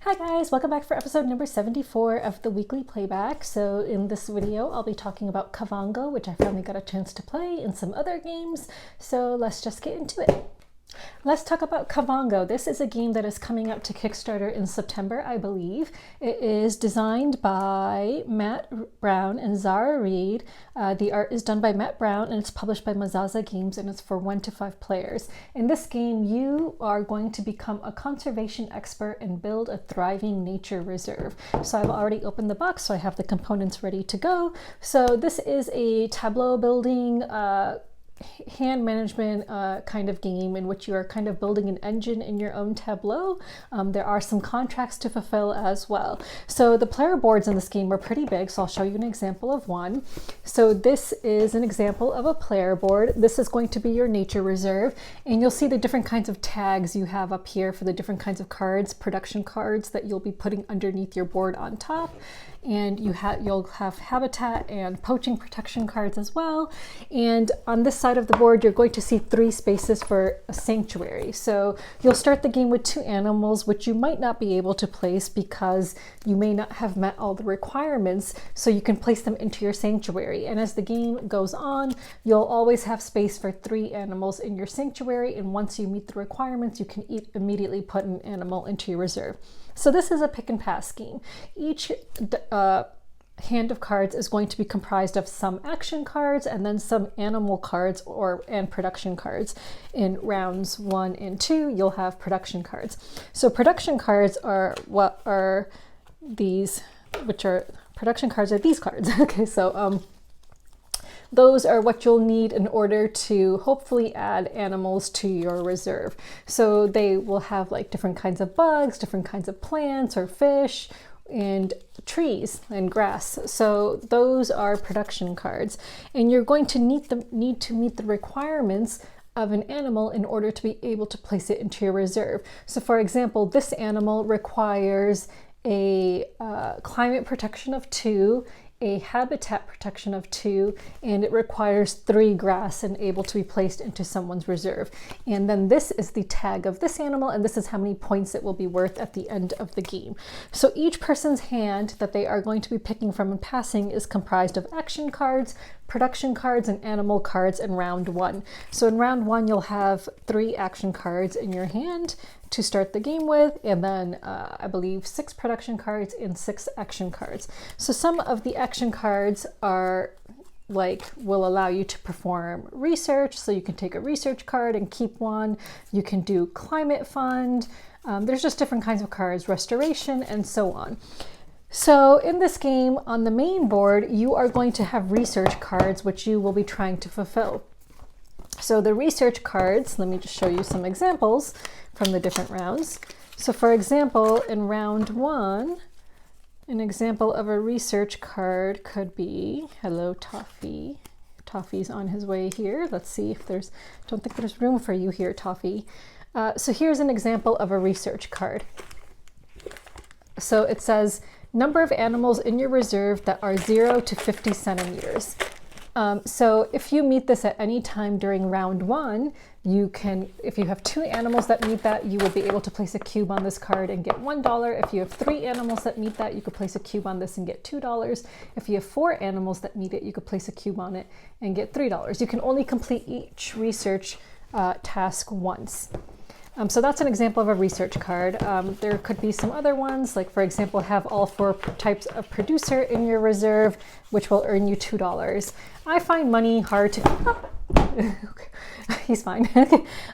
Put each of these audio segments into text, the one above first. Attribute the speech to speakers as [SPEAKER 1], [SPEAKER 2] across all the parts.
[SPEAKER 1] Hi guys, welcome back for episode number 74 of the weekly playback. So in this video, I'll be talking about Kavango, which I finally got a chance to play, and some other games. So let's just get into it. Let's talk about Kavango. This is a game that is coming up to Kickstarter in September, I believe. It is designed by Matt Brown and Zara Reed. The art is done by Matt Brown and it's published by Mazaza Games, and it's for 1 to 5 players. In this game, you are going to become a conservation expert and build a thriving nature reserve. So I've already opened the box, so I have the components ready to go. So this is a tableau building hand management kind of game in which you are kind of building an engine in your own tableau. There are some contracts to fulfill as well. So the player boards in this game are pretty big, so I'll show you an example of one. So this is an example of a player board. This is going to be your nature reserve, and you'll see the different kinds of tags you have up here for the different kinds of cards, production cards that you'll be putting underneath your board on top. And you'll have habitat and poaching protection cards as well. And on this side of the board, you're going to see 3 spaces for a sanctuary. So you'll start the game with 2 animals, which you might not be able to place because you may not have met all the requirements, so you can place them into your sanctuary. And as the game goes on, you'll always have space for 3 animals in your sanctuary, and once you meet the requirements, you can immediately put an animal into your reserve. So this is a pick and pass game. Each hand of cards is going to be comprised of some action cards and then some animal cards and production cards. In rounds 1 and 2, you'll have production cards. So production cards are what are these, production cards are these cards. Okay, so those are what you'll need in order to hopefully add animals to your reserve. So they will have like different kinds of bugs, different kinds of plants or fish, and trees and grass. So those are production cards. And you're going to need to meet the requirements of an animal in order to be able to place it into your reserve. So for example, this animal requires a climate protection of 2, a habitat protection of 2, and it requires 3 grass and able to be placed into someone's reserve. And then this is the tag of this animal, and this is how many points it will be worth at the end of the game. So each person's hand that they are going to be picking from and passing is comprised of action cards, production cards, and animal cards in round 1. So in round 1, you'll have 3 action cards in your hand to start the game with, and then I believe 6 production cards and 6 action cards. So some of the action cards are will allow you to perform research, so you can take a research card and keep one. You can do climate fund. There's just different kinds of cards, restoration, and so on. So in this game, on the main board, you are going to have research cards, which you will be trying to fulfill. So the research cards, let me just show you some examples from the different rounds. So for example, in round 1, an example of a research card could be, hello Toffee. Toffee's on his way here. Let's see if don't think there's room for you here, Toffee. So here's an example of a research card. So it says, number of animals in your reserve that are 0 to 50 centimeters. So if you meet this at any time during round 1, you can, if you have 2 animals that meet that, you will be able to place a cube on this card and get $1. If you have 3 animals that meet that, you could place a cube on this and get $2. If you have 4 animals that meet it, you could place a cube on it and get $3. You can only complete each research task once. So that's an example of a research card. There could be some other ones, like for example, have all 4 types of producer in your reserve, which will earn you $2. I find money hard to, okay. He's fine.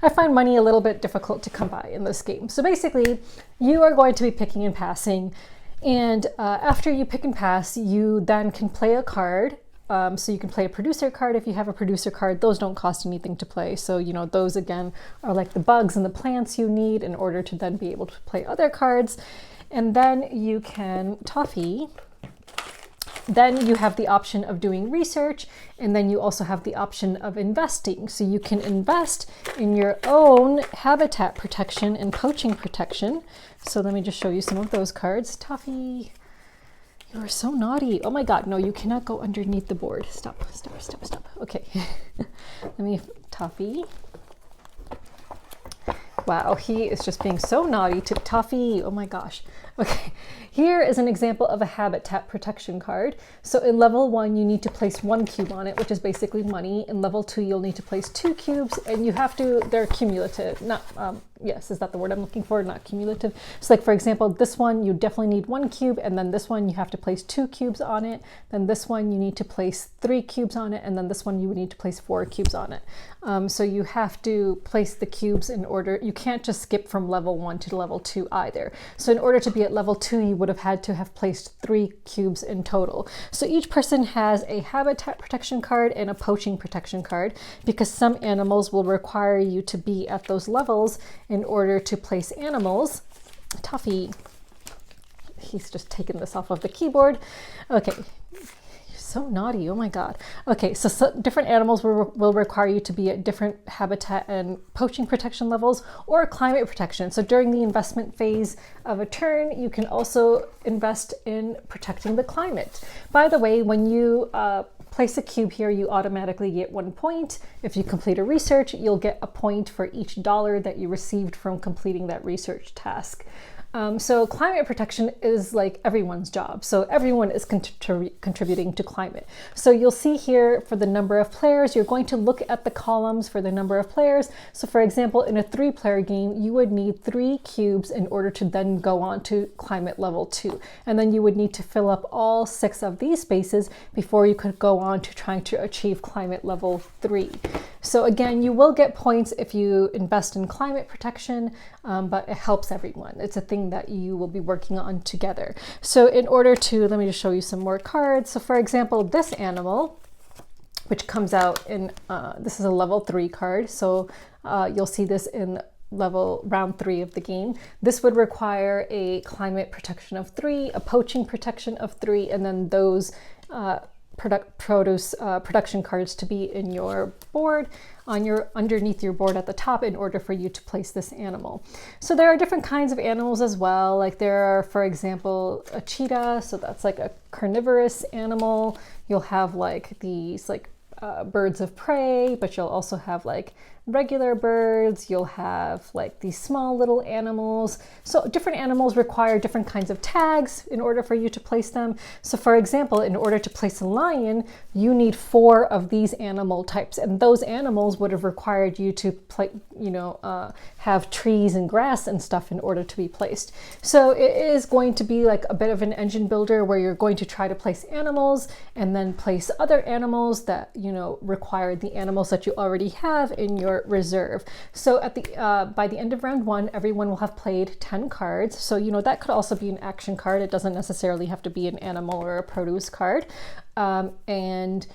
[SPEAKER 1] I find money a little bit difficult to come by in this game. So basically, you are going to be picking and passing, and after you pick and pass, you then can play a card. So you can play a producer card if you have a producer card. Those don't cost anything to play. So, you know, those again are like the bugs and the plants you need in order to then be able to play other cards. And then you can Toffee. Then you have the option of doing research, and then you also have the option of investing. So you can invest in your own habitat protection and poaching protection. So let me just show you some of those cards. Toffee, you are so naughty. Oh my God, no, you cannot go underneath the board. Stop. Okay. Let me, Toffee. Wow, he is just being so naughty to Toffee. Oh my gosh. Okay, here is an example of a habitat protection card. So in level 1, you need to place 1 cube on it, which is basically money. In level 2, you'll need to place 2 cubes, and you have to, they're cumulative, not, yes, is that the word I'm looking for? Not cumulative. So like, for example, this one, you definitely need 1 cube, and then this one, you have to place 2 cubes on it. Then this one, you need to place 3 cubes on it, and then this one, you would need to place 4 cubes on it. So you have to place the cubes in order. You can't just skip from level 1 to level 2 either. So in order to be at level 2, you would have had to have placed 3 cubes in total. So each person has a habitat protection card and a poaching protection card, because some animals will require you to be at those levels in order to place animals. Toffee, he's just taken this off of the keyboard. Okay. So naughty, oh my god. Okay, so different animals will require you to be at different habitat and poaching protection levels, or climate protection. So during the investment phase of a turn, you can also invest in protecting the climate. By the way, when you place a cube here, you automatically get 1 point. If you complete a research, you'll get a point for each dollar that you received from completing that research task. So climate protection is like everyone's job. So everyone is contributing to climate. So you'll see here for the number of players, you're going to look at the columns for the number of players. So for example, in a 3-player game, you would need 3 cubes in order to then go on to climate level 2. And then you would need to fill up all 6 of these spaces before you could go on to trying to achieve climate level 3. So again, you will get points if you invest in climate protection, but it helps everyone. It's a thing that you will be working on together. So in order to, let me just show you some more cards. So for example, this animal, which comes out in, this is a level 3 card. So you'll see this in round 3 of the game. This would require a climate protection of 3, a poaching protection of 3, and then those production cards to be in your board, underneath your board at the top, in order for you to place this animal. So there are different kinds of animals as well. Like there are, for example, a cheetah. So that's like a carnivorous animal. You'll have like these like birds of prey, but you'll also have like regular birds. You'll have like these small little animals. So different animals require different kinds of tags in order for you to place them. So for example, in order to place a lion, you need 4 of these animal types, and those animals would have required you to have trees and grass and stuff in order to be placed. So it is going to be like a bit of an engine builder, where you're going to try to place animals and then place other animals that require the animals that you already have in your reserve. So at the by the end of round 1, everyone will have played 10 cards. So that could also be an action card. It doesn't necessarily have to be an animal or a produce card. And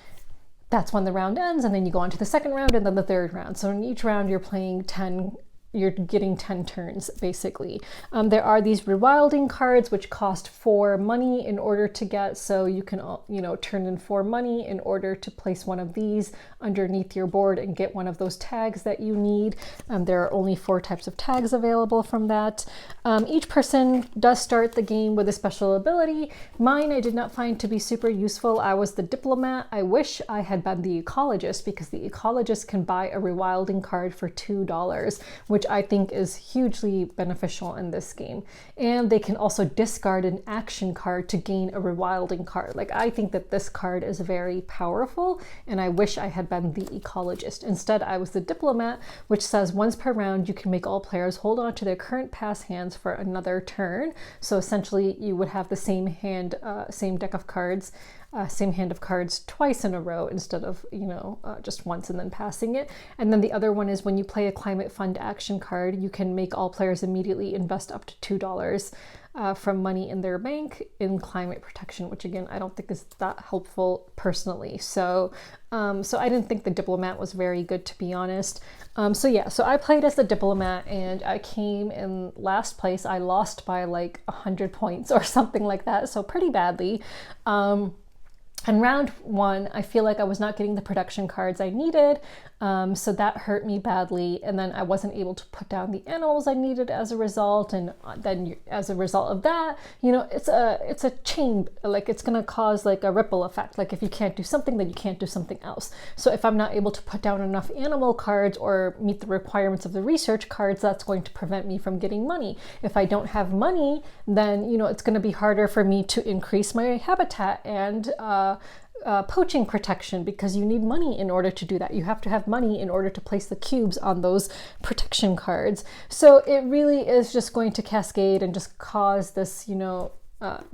[SPEAKER 1] that's when the round ends, and then you go on to the second round and then the third round. So in each round you're playing 10, you're getting 10 turns basically. There are these rewilding cards which cost 4 money in order to get, so you can turn in 4 money in order to place one of these underneath your board and get one of those tags that you need. There are only 4 types of tags available from that. Each person does start the game with a special ability. Mine I did not find to be super useful. I was the diplomat. I wish I had been the ecologist, because the ecologist can buy a rewilding card for $2, which I think is hugely beneficial in this game. And they can also discard an action card to gain a rewilding card. Like, I think that this card is very powerful, and I wish I had been the ecologist. Instead, I was the diplomat, which says once per round you can make all players hold on to their current pass hands for another turn. So essentially you would have the same hand, same deck of cards, same hand of cards twice in a row, instead of just once and then passing it. And then the other one is when you play a climate fund action card, you can make all players immediately invest up to $2 from money in their bank in climate protection, which again I don't think is that helpful personally. So I didn't think the diplomat was very good, to be honest. So I played as the diplomat and I came in last place. I lost by like 100 points or something like that, so pretty badly. In round one, I feel like I was not getting the production cards I needed, so that hurt me badly, and then I wasn't able to put down the animals I needed as a result, and then as a result of that, you know, it's a chain, like it's gonna cause like a ripple effect. Like if you can't do something, then you can't do something else. So if I'm not able to put down enough animal cards or meet the requirements of the research cards, that's going to prevent me from getting money. If I don't have money, then, you know, it's gonna be harder for me to increase my habitat and poaching protection, because you need money in order to do that. You have to have money in order to place the cubes on those protection cards. So it really is just going to cascade and just cause this, you know,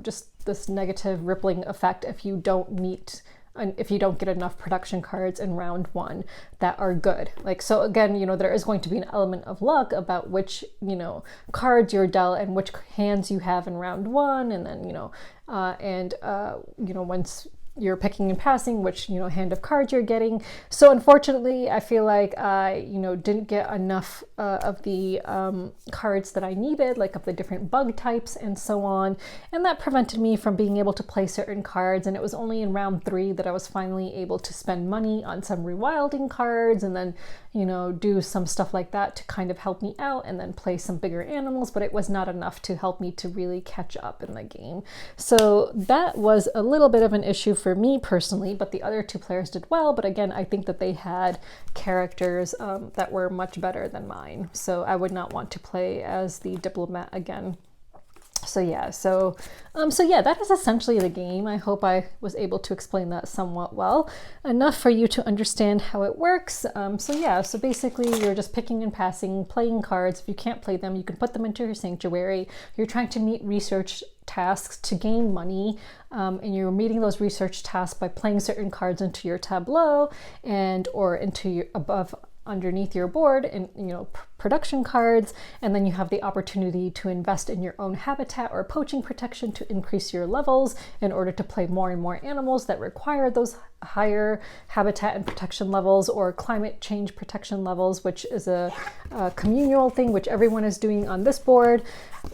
[SPEAKER 1] just this negative rippling effect if you don't meet and if you don't get enough production cards in round one that are good. Like, so again, you know, there is going to be an element of luck about which, you know, cards you're dealt and which hands you have in round one, and then, you know, you know, once you're picking and passing, which, you know, hand of cards you're getting. So unfortunately, I feel like I, you know, didn't get enough of the cards that I needed, like of the different bug types and so on. And that prevented me from being able to play certain cards. And it was only in round 3 that I was finally able to spend money on some rewilding cards and then, you know, do some stuff like that to kind of help me out and then play some bigger animals. But it was not enough to help me to really catch up in the game. So that was a little bit of an issue for me personally, but the other 2 players did well. But again, I think that they had characters that were much better than mine. So I would not want to play as the diplomat again. So yeah, so yeah, that is essentially the game. I hope I was able to explain that somewhat well, enough for you to understand how it works. So yeah, so basically you're just picking and passing, playing cards. If you can't play them, you can put them into your sanctuary. You're trying to meet research tasks to gain money, and you're meeting those research tasks by playing certain cards into your tableau and or into your underneath your board, and, you know, production cards, and then you have the opportunity to invest in your own habitat or poaching protection to increase your levels in order to play more and more animals that require those higher habitat and protection levels, or climate change protection levels, which is a communal thing which everyone is doing on this board.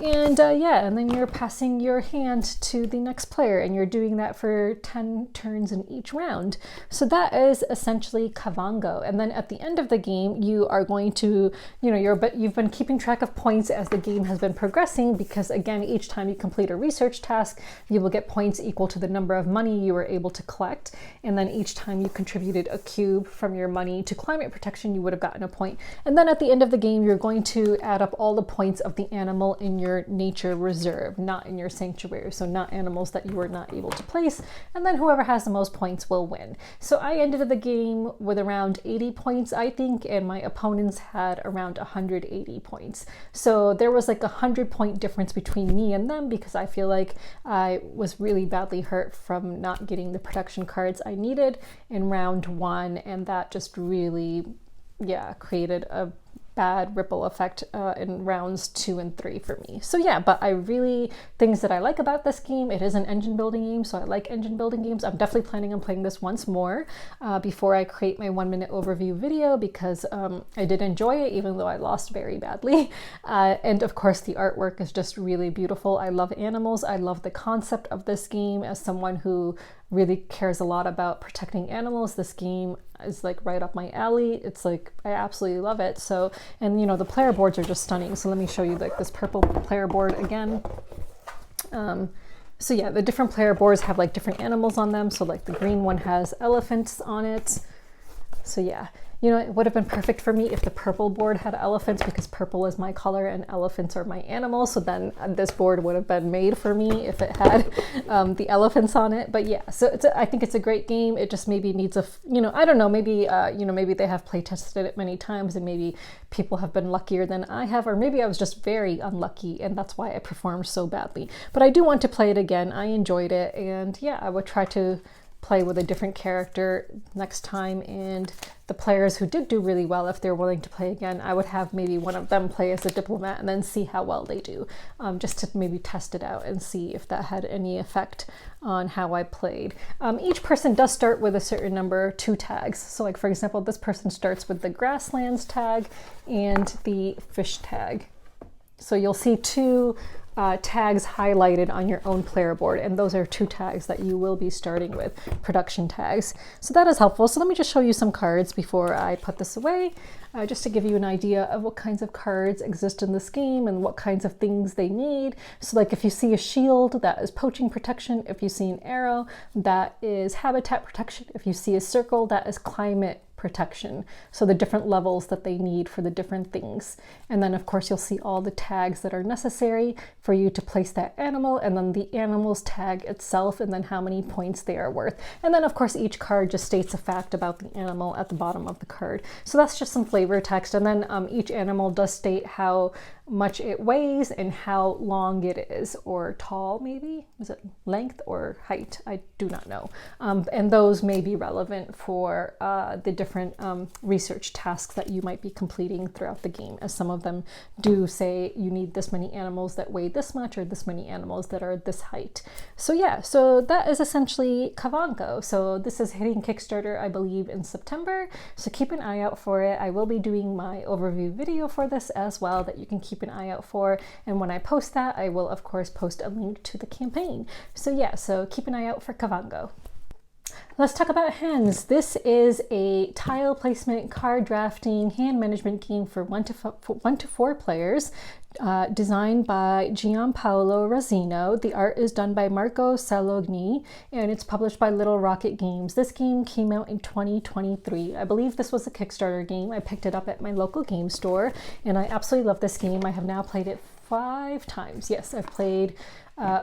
[SPEAKER 1] And yeah, and then you're passing your hand to the next player, and you're doing that for 10 turns in each round. So that is essentially Kavango. And then at the end of the game, you are going to, you know, you've been keeping track of points as the game has been progressing, because again, each time you complete a research task, you will get points equal to the number of money you were able to collect. And then each time you contributed a cube from your money to climate protection, you would have gotten a point. And then at the end of the game, you're going to add up all the points of the animal in your nature reserve, not in your sanctuary. So not animals that you were not able to place. And then whoever has the most points will win. So I ended the game with around 80 points, I think, and my opponents had around 180 points. So there was like 100-point difference between me and them, because I feel like I was really badly hurt from not getting the production cards I needed in round 1, and that just really, yeah, created a bad ripple effect in rounds 2 and 3 for me. So yeah, but things that I like about this game, it is an engine building game, so I like engine building games. I'm definitely planning on playing this once more before I create my 1-minute overview video, because I did enjoy it, even though I lost very badly. And of course, the artwork is just really beautiful. I love animals. I love the concept of this game. As someone who really cares a lot about protecting animals, this game is like right up my alley. It's like, I absolutely love it. So, and you know, the player boards are just stunning. So let me show you like this purple player board again. So yeah, the different player boards have like different animals on them. So like the green one has elephants on it. So yeah, you know, it would have been perfect for me if the purple board had elephants, because purple is my color and elephants are my animals. So then this board would have been made for me if it had the elephants on it. But yeah, so I think it's a great game. It just maybe needs you know, I don't know, maybe, you know, maybe they have play tested it many times and maybe people have been luckier than I have, or maybe I was just very unlucky and that's why I performed so badly. But I do want to play it again. I enjoyed it, and yeah, I would try to play with a different character next time. And the players who did do really well, if they're willing to play again, I would have maybe one of them play as a diplomat and then see how well they do, just to maybe test it out and see if that had any effect on how I played. Each person does start with a certain number, 2 tags. So like, for example, this person starts with the grasslands tag and the fish tag. So you'll see 2 tags highlighted on your own player board, and those are 2 tags that you will be starting with, production tags. So that is helpful. So let me just show you some cards before I put this away, just to give you an idea of what kinds of cards exist in this game and what kinds of things they need. So like if you see a shield, that is poaching protection. If you see an arrow, that is habitat protection. If you see a circle, that is climate protection. So the different levels that they need for the different things. And then of course you'll see all the tags that are necessary for you to place that animal, and then the animal's tag itself, and then how many points they are worth. And then of course each card just states a fact about the animal at the bottom of the card. So that's just some flavor text. And then each animal does state how much it weighs and how long it is, or tall maybe, is it length or height? I do not know. And those may be relevant for the different research tasks that you might be completing throughout the game, as some of them do say you need this many animals that weigh this much, or this many animals that are this height. So yeah, so that is essentially Kavango. So this is hitting Kickstarter, I believe, in September. So keep an eye out for it. I will be doing my overview video for this as well that you can keep an eye out for. And when I post that, I will of course post a link to the campaign. So yeah, so keep an eye out for Kavango. Let's talk about Hens. This is a tile placement, card drafting, hand management game for 1 to 4 players, designed by Gianpaolo Razzino. The art is done by Marco Salogni, and it's published by Little Rocket Games. This game came out in 2023. I believe this was a Kickstarter game. I picked it up at my local game store, and I absolutely love this game. I have now played it 5 times. Yes, I've played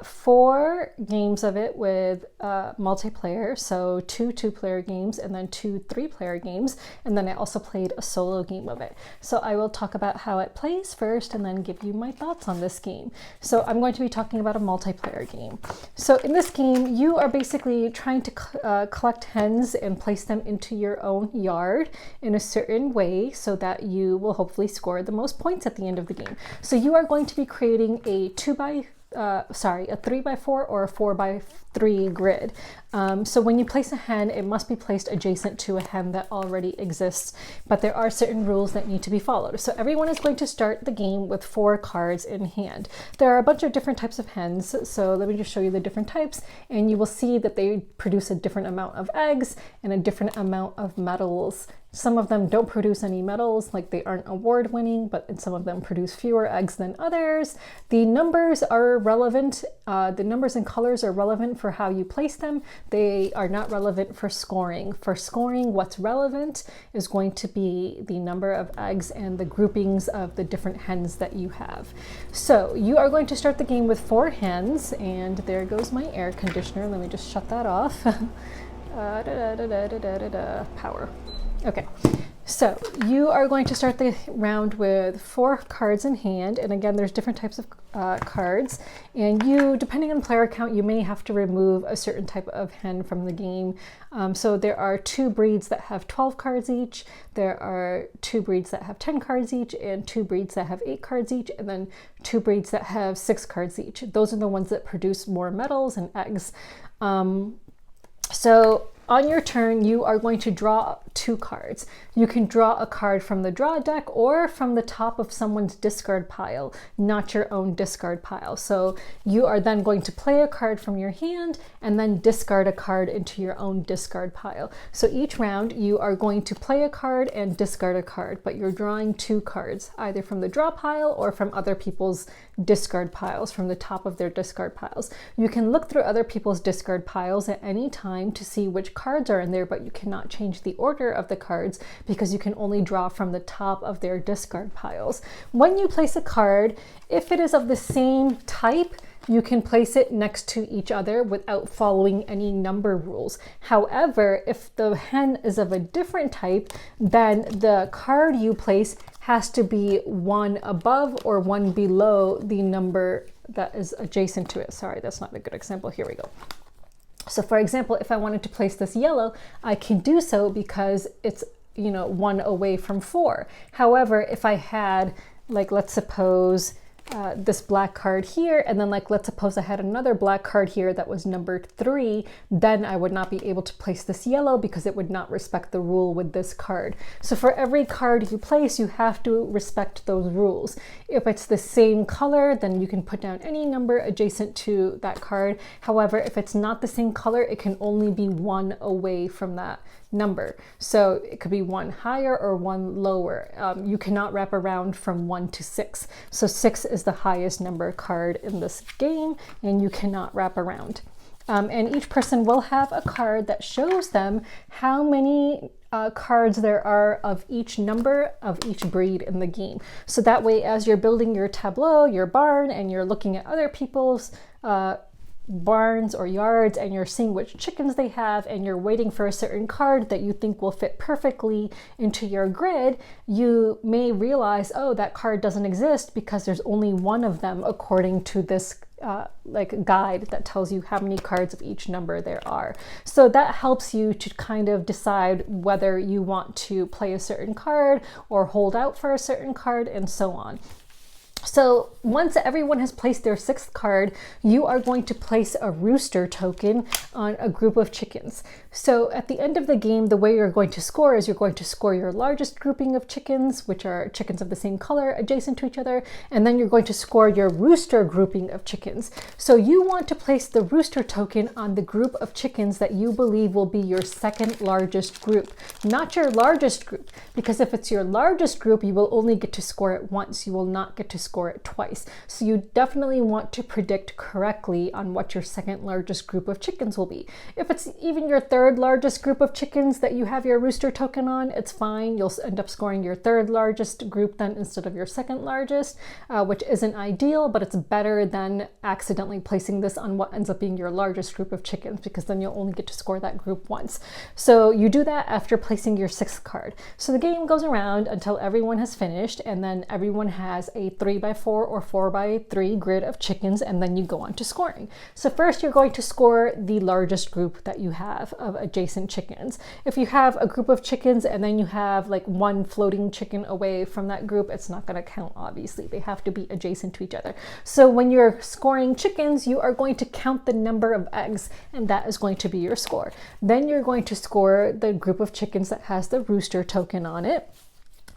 [SPEAKER 1] 4 games of it with multiplayer, so 2 2-player games and then 2 3-player games, and then I also played a solo game of it. So I will talk about how it plays first and then give you my thoughts on this game. So I'm going to be talking about a multiplayer game. So in this game, you are basically trying to collect hens and place them into your own yard in a certain way so that you will hopefully score the most points at the end of the game. So you are going to be creating a 3x4 or a 4x3 grid. So when you place a hen, it must be placed adjacent to a hen that already exists, but there are certain rules that need to be followed. So everyone is going to start the game with 4 cards in hand. There are a bunch of different types of hens, so let me just show you the different types, and you will see that they produce a different amount of eggs and a different amount of metals. Some of them don't produce any metals, like they aren't award winning, but some of them produce fewer eggs than others. The numbers are relevant. The numbers and colors are relevant for how you place them. They are not relevant for scoring. For scoring, what's relevant is going to be the number of eggs and the groupings of the different hens that you have. So you are going to start the game with 4 hens, and there goes my air conditioner. Let me just shut that off. Power. Okay, so you are going to start the round with 4 cards in hand, and again, there's different types of cards, and you, depending on player count, you may have to remove a certain type of hen from the game. So there are 2 breeds that have 12 cards each, there are 2 breeds that have 10 cards each, and 2 breeds that have 8 cards each, and then 2 breeds that have 6 cards each. Those are the ones that produce more metals and eggs. So on your turn, you are going to draw 2 cards. You can draw a card from the draw deck or from the top of someone's discard pile, not your own discard pile. So you are then going to play a card from your hand and then discard a card into your own discard pile. So each round you are going to play a card and discard a card, but you're drawing 2 cards, either from the draw pile or from other people's discard piles, from the top of their discard piles. You can look through other people's discard piles at any time to see which cards are in there, but you cannot change the order of the cards because you can only draw from the top of their discard piles. When you place a card, if it is of the same type, you can place it next to each other without following any number rules. However, if the hen is of a different type, then the card you place has to be 1 above or 1 below the number that is adjacent to it. Sorry, that's not a good example. Here we go. So for example, if I wanted to place this yellow, I can do so because it's, 1 away from 4. However, if I had, like, let's suppose this black card here, and then like let's suppose I had another black card here that was numbered 3, then I would not be able to place this yellow because it would not respect the rule with this card. So for every card you place, you have to respect those rules. If it's the same color, then you can put down any number adjacent to that card. However, if it's not the same color, it can only be 1 away from that number. So it could be 1 higher or 1 lower. You cannot wrap around from 1 to 6. So 6 is the highest number card in this game, and you cannot wrap around. And each person will have a card that shows them how many cards there are of each number of each breed in the game. So that way, as you're building your tableau, your barn, and you're looking at other people's barns or yards, and you're seeing which chickens they have, and you're waiting for a certain card that you think will fit perfectly into your grid, you may realize, oh, that card doesn't exist because there's only one of them according to this like guide that tells you how many cards of each number there are. So that helps you to kind of decide whether you want to play a certain card or hold out for a certain card, and so on. So once everyone has placed their 6th card, you are going to place a rooster token on a group of chickens. So at the end of the game, the way you're going to score is you're going to score your largest grouping of chickens, which are chickens of the same color adjacent to each other, and then you're going to score your rooster grouping of chickens. So you want to place the rooster token on the group of chickens that you believe will be your 2nd largest group, not your largest group, because if it's your largest group, you will only get to score it once. You will not get to score it twice. So you definitely want to predict correctly on what your 2nd largest group of chickens will be. If it's even your 3rd largest group of chickens that you have your rooster token on, it's fine. You'll end up scoring your 3rd largest group then instead of your 2nd largest, which isn't ideal, but it's better than accidentally placing this on what ends up being your largest group of chickens, because then you'll only get to score that group once. So you do that after placing your 6th card. So the game goes around until everyone has finished, and then everyone has a 3x4 or 4x3 grid of chickens, and then you go on to scoring. So first you're going to score the largest group that you have of adjacent chickens. If you have a group of chickens and then you have like one floating chicken away from that group, it's not going to count, obviously. They have to be adjacent to each other. So when you're scoring chickens, you are going to count the number of eggs, and that is going to be your score. Then you're going to score the group of chickens that has the rooster token on it.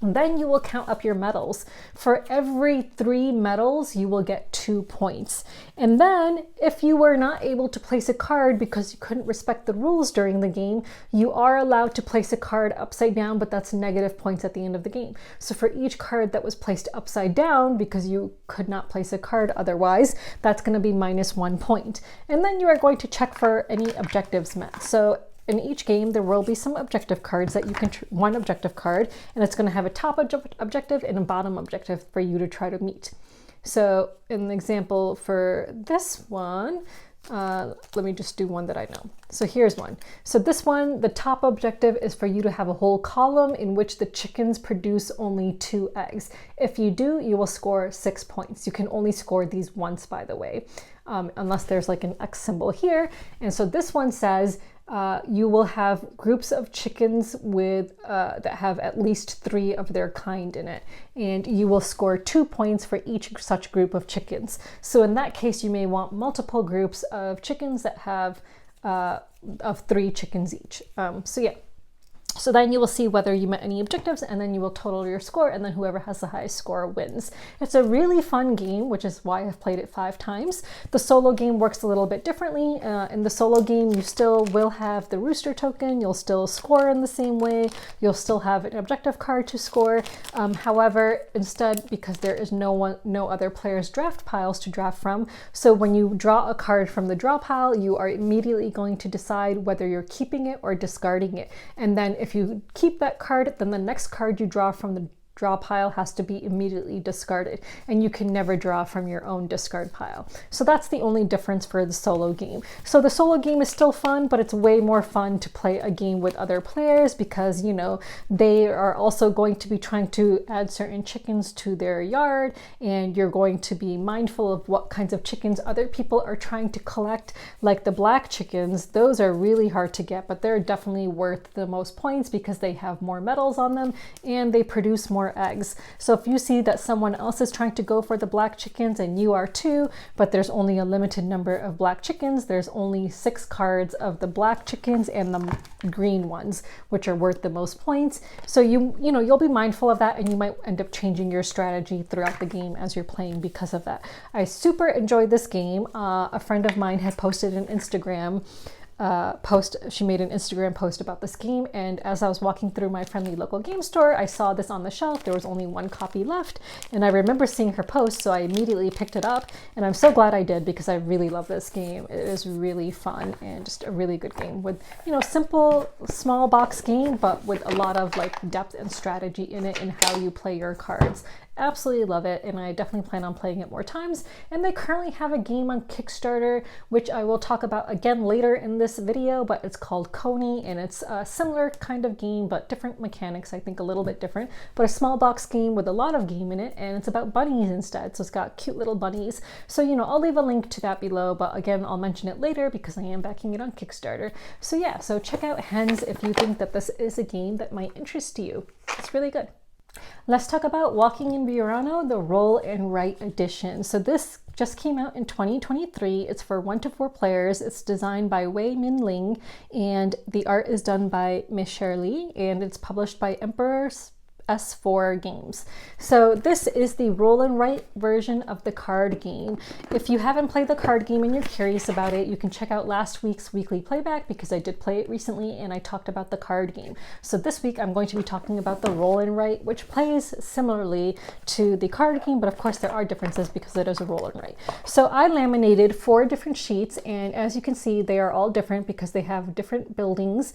[SPEAKER 1] Then you will count up your medals. For every 3 medals, you will get 2 points. And then if you were not able to place a card because you couldn't respect the rules during the game, you are allowed to place a card upside down, but that's negative points at the end of the game. So for each card that was placed upside down because you could not place a card otherwise, that's going to be -1 point. And then you are going to check for any objectives met. So in each game, there will be some objective cards that you can, one objective card, and it's going to have a top objective and a bottom objective for you to try to meet. So an example for this one, let me just do one that I know. So here's one. So this one, the top objective is for you to have a whole column in which the chickens produce only 2 eggs. If you do, you will score 6 points. You can only score these once, by the way, unless there's like an X symbol here. And so this one says, you will have groups of chickens with that have at least 3 of their kind in it, and you will score 2 points for each such group of chickens. So in that case, you may want multiple groups of chickens that have of 3 chickens each. So yeah. So then you will see whether you met any objectives, and then you will total your score, and then whoever has the highest score wins. It's a really fun game, which is why I've played it 5 times. The solo game works a little bit differently. In the solo game, you still will have the rooster token, you'll still score in the same way, you'll still have an objective card to score. However, instead, because there is no other player's draft piles to draft from, so when you draw a card from the draw pile, you are immediately going to decide whether you're keeping it or discarding it. And then if you keep that card, then the next card you draw from the draw pile has to be immediately discarded, and you can never draw from your own discard pile. So that's the only difference for the solo game. So the solo game is still fun, but it's way more fun to play a game with other players because, you know, they are also going to be trying to add certain chickens to their yard, and you're going to be mindful of what kinds of chickens other people are trying to collect. Like the black chickens, those are really hard to get, but they're definitely worth the most points because they have more medals on them and they produce more more eggs. So if you see that someone else is trying to go for the black chickens and you are too, but there's only a limited number of black chickens, there's only 6 cards of the black chickens and the green ones, which are worth the most points. So you'll be mindful of that, and you might end up changing your strategy throughout the game as you're playing because of that. I super enjoyed this game. A friend of mine had posted an Instagram post. She made an Instagram post about this game, and as I was walking through my friendly local game store, I saw this on the shelf. There was only 1 copy left, and I remember seeing her post, so I immediately picked it up, and I'm so glad I did because I really love this game. It is really fun and just a really good game with, simple small box game, but with a lot of like depth and strategy in it and how you play your cards. Absolutely love it, and I definitely plan on playing it more times. And they currently have a game on Kickstarter, which I will talk about again later in this video, but it's called Coney, and it's a similar kind of game, but different mechanics, I think a little bit different, but a small box game with a lot of game in it, and it's about bunnies instead. So it's got cute little bunnies. So, I'll leave a link to that below, but again, I'll mention it later because I am backing it on Kickstarter. So yeah, so check out Hens if you think that this is a game that might interest you. It's really good. Let's talk about Walking in Burano, the Roll and Write edition. So this just came out in 2023. It's for 1 to 4 players. It's designed by Wei Min Ling, and the art is done by Michelle Li, and it's published by Emperor's S4 Games. So this is the roll and write version of the card game. If you haven't played the card game and you're curious about it, you can check out last week's weekly playback because I did play it recently and I talked about the card game. So this week I'm going to be talking about the roll and write, which plays similarly to the card game, but of course there are differences because it is a roll and write. So I laminated 4 different sheets, and as you can see, they are all different because they have different buildings.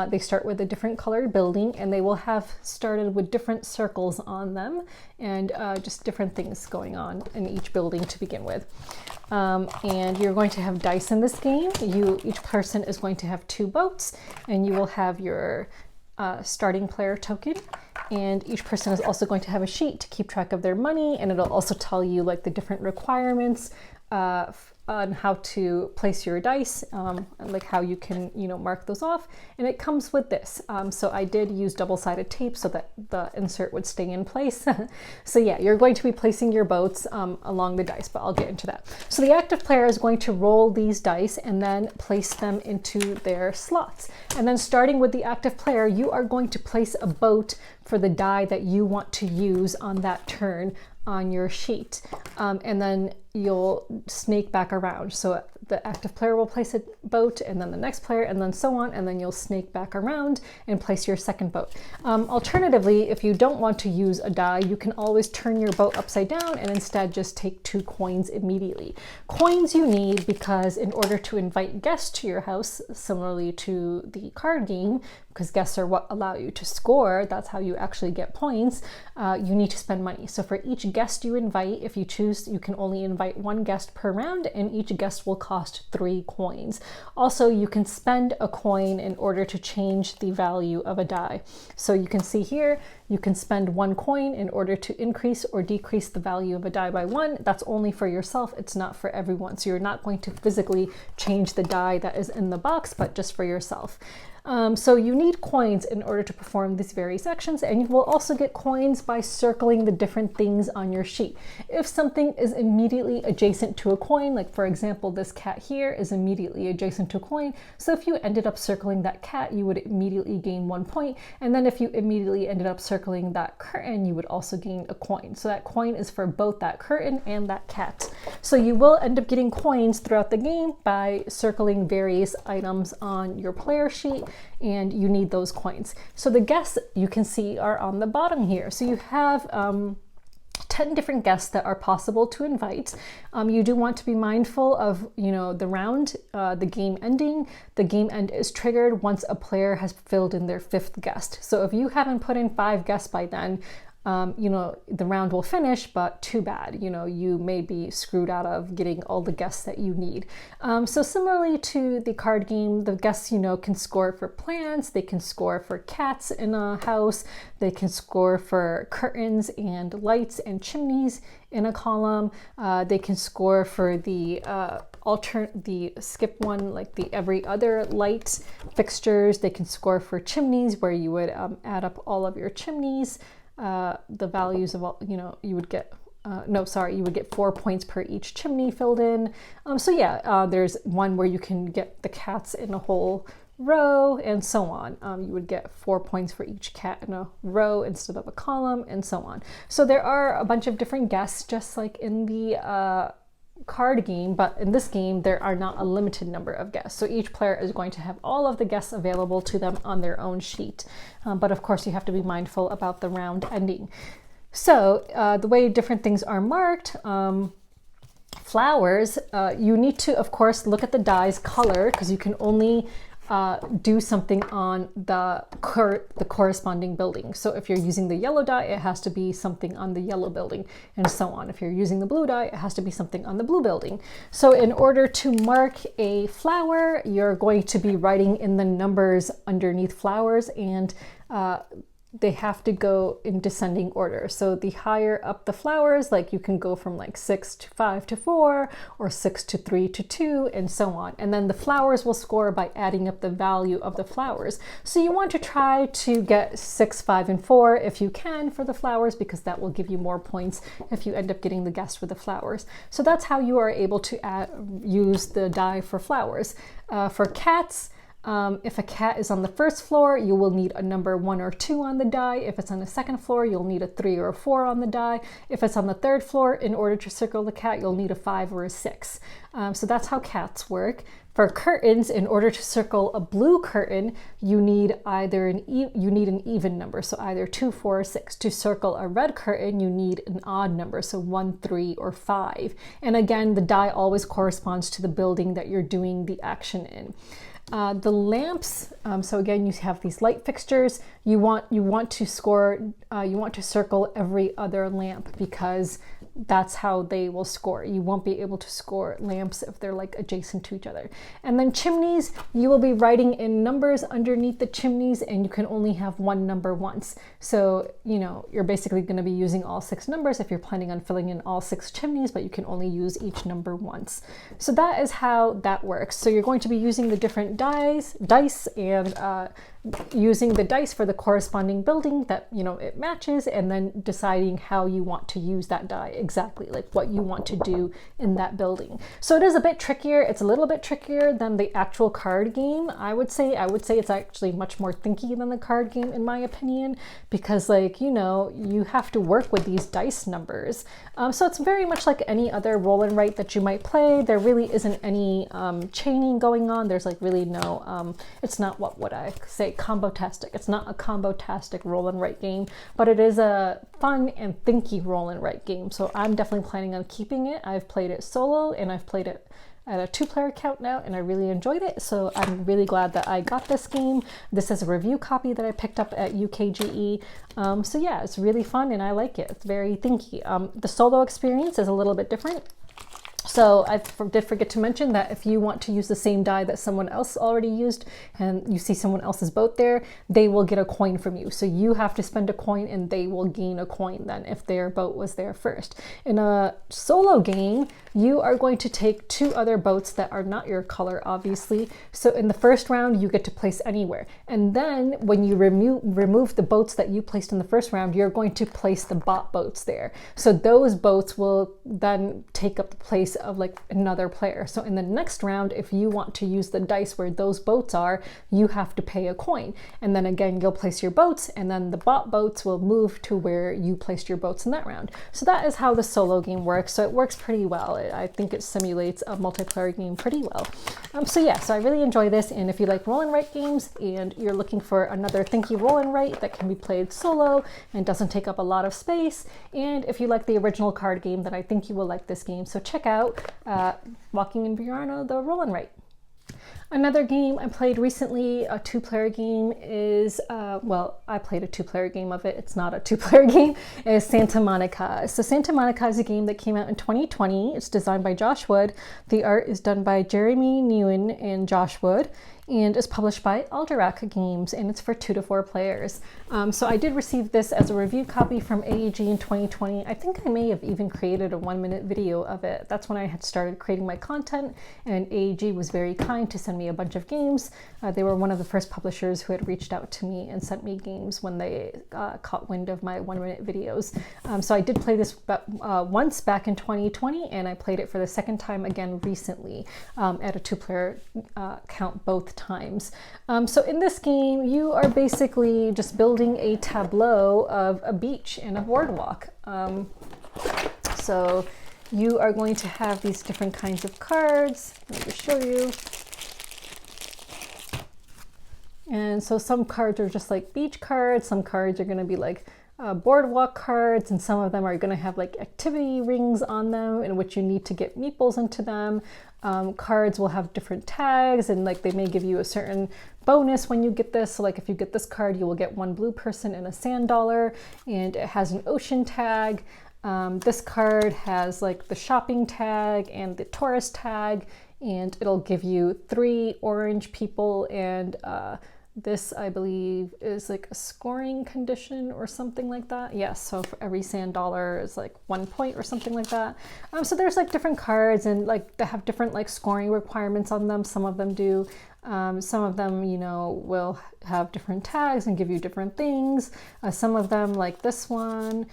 [SPEAKER 1] They start with a different colored building, and they will have started with different circles on them and just different things going on in each building to begin with. And you're going to have dice in this game. Each person is going to have 2 boats, and you will have your starting player token. And each person is also going to have a sheet to keep track of their money, and it'll also tell you like the different requirements on how to place your dice, like how you can, mark those off. And it comes with this. So I did use double-sided tape so that the insert would stay in place. So yeah, you're going to be placing your boats along the dice, but I'll get into that. So the active player is going to roll these dice and then place them into their slots. And then starting with the active player, you are going to place a boat for the die that you want to use on that turn on your sheet. And then you'll snake back around. So the active player will place a boat, and then the next player, and then so on, and then you'll snake back around and place your second boat. Alternatively, if you don't want to use a die, you can always turn your boat upside down and instead just take 2 coins immediately. Coins you need because in order to invite guests to your house, similarly to the card game, because guests are what allow you to score, that's how you actually get points, you need to spend money. So for each guest you invite, if you choose, you can only invite 1 guest per round, and each guest will cost 3 coins. Also, you can spend a coin in order to change the value of a die. So you can see here, you can spend 1 coin in order to increase or decrease the value of a die by 1. That's only for yourself, it's not for everyone. So you're not going to physically change the die that is in the box, but just for yourself. So you need coins in order to perform these various actions, and you will also get coins by circling the different things on your sheet. If something is immediately adjacent to a coin, like for example, this cat here is immediately adjacent to a coin, so if you ended up circling that cat, you would immediately gain 1 point, and then if you immediately ended up circling that curtain, you would also gain a coin. So that coin is for both that curtain and that cat. So you will end up getting coins throughout the game by circling various items on your player sheet, and you need those coins. So the guests you can see are on the bottom here. So you have 10 different guests that are possible to invite. You do want to be mindful of, the round, the game ending. The game end is triggered once a player has filled in their 5th guest. So if you haven't put in 5 guests by then, the round will finish, but too bad, you may be screwed out of getting all the guests that you need. So similarly to the card game, the guests, can score for plants, they can score for cats in a house, they can score for curtains and lights and chimneys in a column, they can score for the skip one, like the every other light fixtures, they can score for chimneys where you would add up all of your chimneys. the values of all, you know, you would get, no, sorry, you would get 4 points per each chimney filled in. So yeah, there's one where you can get the cats in a whole row and so on. You would get 4 points for each cat in a row instead of a column and so on. So there are a bunch of different guests, just like in the card game, but in this game there are not a limited number of guests. So each player is going to have all of the guests available to them on their own sheet. But of course you have to be mindful about the round ending. So the way different things are marked, flowers, you need to, of course, look at the die's color, because you can only do something on the corresponding building. So if you're using the yellow die, it has to be something on the yellow building, and so on. If you're using the blue die, it has to be something on the blue building. So in order to mark a flower, you're going to be writing in the numbers underneath flowers, and they have to go in descending order. So the higher up the flowers, like you can go from like 6 to 5 to 4, or 6 to 3 to 2, and so on. And then the flowers will score by adding up the value of the flowers. So you want to try to get 6, 5, and 4 if you can for the flowers, because that will give you more points if you end up getting the guest with the flowers. So that's how you are able to use the die for flowers. For cats, if a cat is on the first floor, you will need a number 1 or 2 on the die. If it's on the second floor, you'll need a 3 or a 4 on the die. If it's on the third floor, in order to circle the cat, you'll need a 5 or a 6. So that's how cats work. For curtains, in order to circle a blue curtain, you need either an even number, so either 2, 4, or 6. To circle a red curtain, you need an odd number, so 1, 3, or 5. And again, the die always corresponds to the building that you're doing the action in. The lamps, so again, you have these light fixtures. You want to circle every other lamp, because that's how they will score. You won't be able to score lamps if they're like adjacent to each other. And then chimneys, you will be writing in numbers underneath the chimneys, and you can only have one number once. So, you know, you're basically going to be using all 6 numbers if you're planning on filling in all 6 chimneys, but you can only use each number once. So that is how that works. So you're going to be using the different dice and using the dice for the corresponding building that, you know, it matches, and then deciding how you want to use that die exactly, like what you want to do in that building. So it is a bit trickier. It's a little bit trickier than the actual card game. I would say it's actually much more thinky than the card game, in my opinion, because, like, you know, you have to work with these dice numbers. So it's very much like any other roll and write that you might play. There really isn't any chaining going on. There's like really no, it's not, what would I say, combo-tastic. It's not a combo-tastic roll and write game, but it is a fun and thinky roll and write game. So I'm definitely planning on keeping it. I've played it solo, and I've played it at a 2-player count now, and I really enjoyed it. So I'm really glad that I got this game. This is a review copy that I picked up at UKGE. So yeah, it's really fun, and I like it. It's very thinky. The solo experience is a little bit different. So I did forget to mention that if you want to use the same die that someone else already used, and you see someone else's boat there, they will get a coin from you. So you have to spend a coin, and they will gain a coin then if their boat was there first. In a solo game, you are going to take 2 other boats that are not your color, obviously. So in the first round, you get to place anywhere. And then when you remove the boats that you placed in the first round, you're going to place the bot boats there. So those boats will then take up the place of like another player. So in the next round, if you want to use the dice where those boats are, you have to pay a coin. And then again, you'll place your boats, and then the bot boats will move to where you placed your boats in that round. So that is how the solo game works. So it works pretty well. I think it simulates a multiplayer game pretty well. So yeah, so I really enjoy this. And if you like roll and write games, and you're looking for another thinky roll and write that can be played solo and doesn't take up a lot of space, and if you like the original card game, then I think you will like this game. So check out Walking in Burano, the roll and write. Another game I played recently, a 2-player game, is, well, I played a 2-player game of it. It's not a 2-player game. Is Santa Monica. So Santa Monica is a game that came out in 2020. It's designed by Josh Wood. The art is done by Jeremy Nguyen and Josh Wood, and is published by Alderac Games, and it's for 2 to 4 players. So I did receive this as a review copy from AEG in 2020. I think I may have even created a 1-minute video of it. That's when I had started creating my content, and AEG was very kind to send me me a bunch of games. They were one of the first publishers who had reached out to me and sent me games when they caught wind of my 1-minute videos. So I did play this once back in 2020, and I played it for the second time again recently at a 2-player count both times. So in this game, you are basically just building a tableau of a beach and a boardwalk. So you are going to have these different kinds of cards. Let me just show you. And so some cards are just like beach cards, some cards are going to be like boardwalk cards, and some of them are going to have like activity rings on them in which you need to get meeples into them. Cards will have different tags, and like they may give you a certain bonus when you get this. So like if you get this card, you will get 1 blue person and a sand dollar, and it has an ocean tag. This card has like the shopping tag and the tourist tag, and it'll give you 3 orange people, and this, I believe, is like a scoring condition or something like that. Yes, so for every sand dollar is like 1 point or something like that. So there's like different cards, and like they have different like scoring requirements on them. Some of them do. Some of them, you know, will have different tags and give you different things. Some of them, like this one,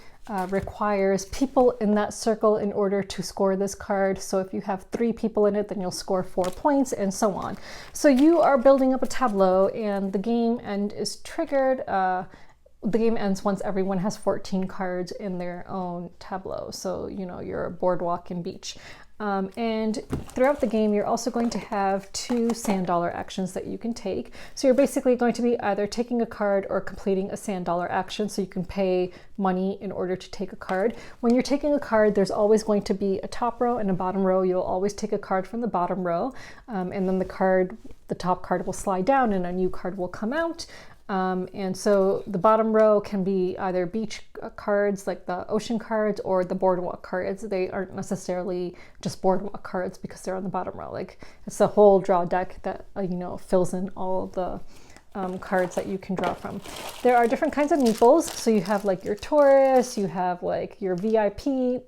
[SPEAKER 1] requires people in that circle in order to score this card. So if you have 3 people in it, then you'll score 4 points, and so on. So you are building up a tableau, and the game end is triggered. The game ends once everyone has 14 cards in their own tableau. So, you know, you're a boardwalk and beach. And throughout the game, you're also going to have 2 sand dollar actions that you can take. So you're basically going to be either taking a card or completing a sand dollar action, so you can pay money in order to take a card. When you're taking a card, there's always going to be a top row and a bottom row. You'll always take a card from the bottom row, and then the top card will slide down and a new card will come out. And so the bottom row can be either beach cards like the ocean cards or the boardwalk cards. They aren't necessarily just boardwalk cards because they're on the bottom row. Like it's the whole draw deck that, you know, fills in all the cards that you can draw from. There are different kinds of meeples. So you have like your tourists, you have like your VIP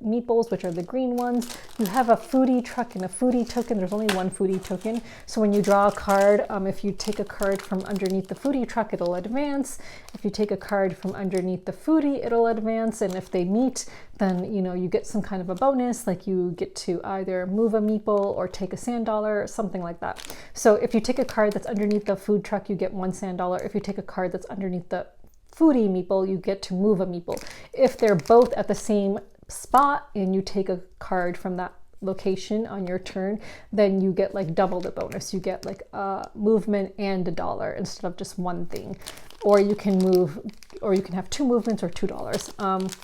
[SPEAKER 1] meeples, which are the green ones. You have a foodie truck and a foodie token. There's only 1 foodie token. So when you draw a card, if you take a card from underneath the foodie truck, it'll advance. If you take a card from underneath the foodie, it'll advance. And if they meet, then, you know, you get some kind of a bonus, like you get to either move a meeple or take a sand dollar or something like that. So if you take a card that's underneath the food truck, you get 1 sand dollar. If you take a card that's underneath the foodie meeple, you get to move a meeple. If they're both at the same spot and you take a card from that location on your turn, then you get like double the bonus. You get like a movement and $1 instead of just 1 thing. Or you can move, or you can have 2 movements or $2.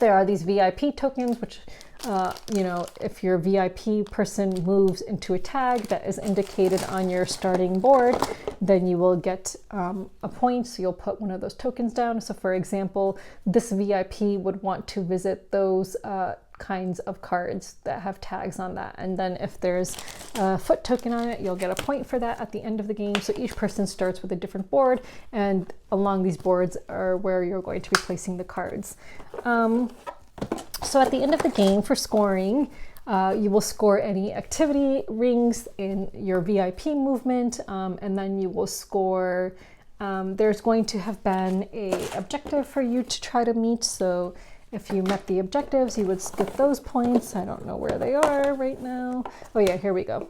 [SPEAKER 1] There are these VIP tokens, which, you know, if your VIP person moves into a tag that is indicated on your starting board, then you will get a point. So you'll put one of those tokens down. So for example, this VIP would want to visit those kinds of cards that have tags on that. And then if there's a foot token on it, you'll get a point for that at the end of the game. So each person starts with a different board, and along these boards are where you're going to be placing the cards. So at the end of the game, for scoring, you will score any activity rings in your VIP movement, and then you will score, there's going to have been a objective for you to try to meet. So if you met the objectives, you would get those points. I don't know where they are right now. Oh yeah, here we go.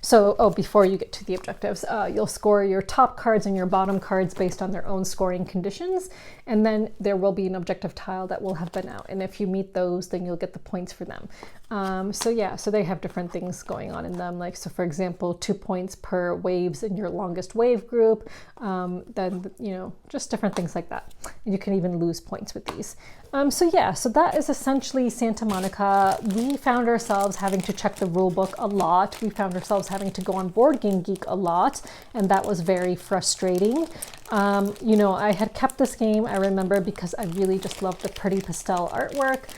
[SPEAKER 1] So, before you get to the objectives, you'll score your top cards and your bottom cards based on their own scoring conditions. And then there will be an objective tile that will have been out. And if you meet those, then you'll get the points for them. So yeah, so they have different things going on in them. Like, so for example, 2 points per waves in your longest wave group. Then, you know, just different things like that. And you can even lose points with these. So yeah, so that is essentially Santa Monica. We found ourselves having to check the rule book a lot. We found ourselves having to go on Board Game Geek a lot, and that was very frustrating. You know, I had kept this game, I remember, because I really just loved the pretty pastel artwork.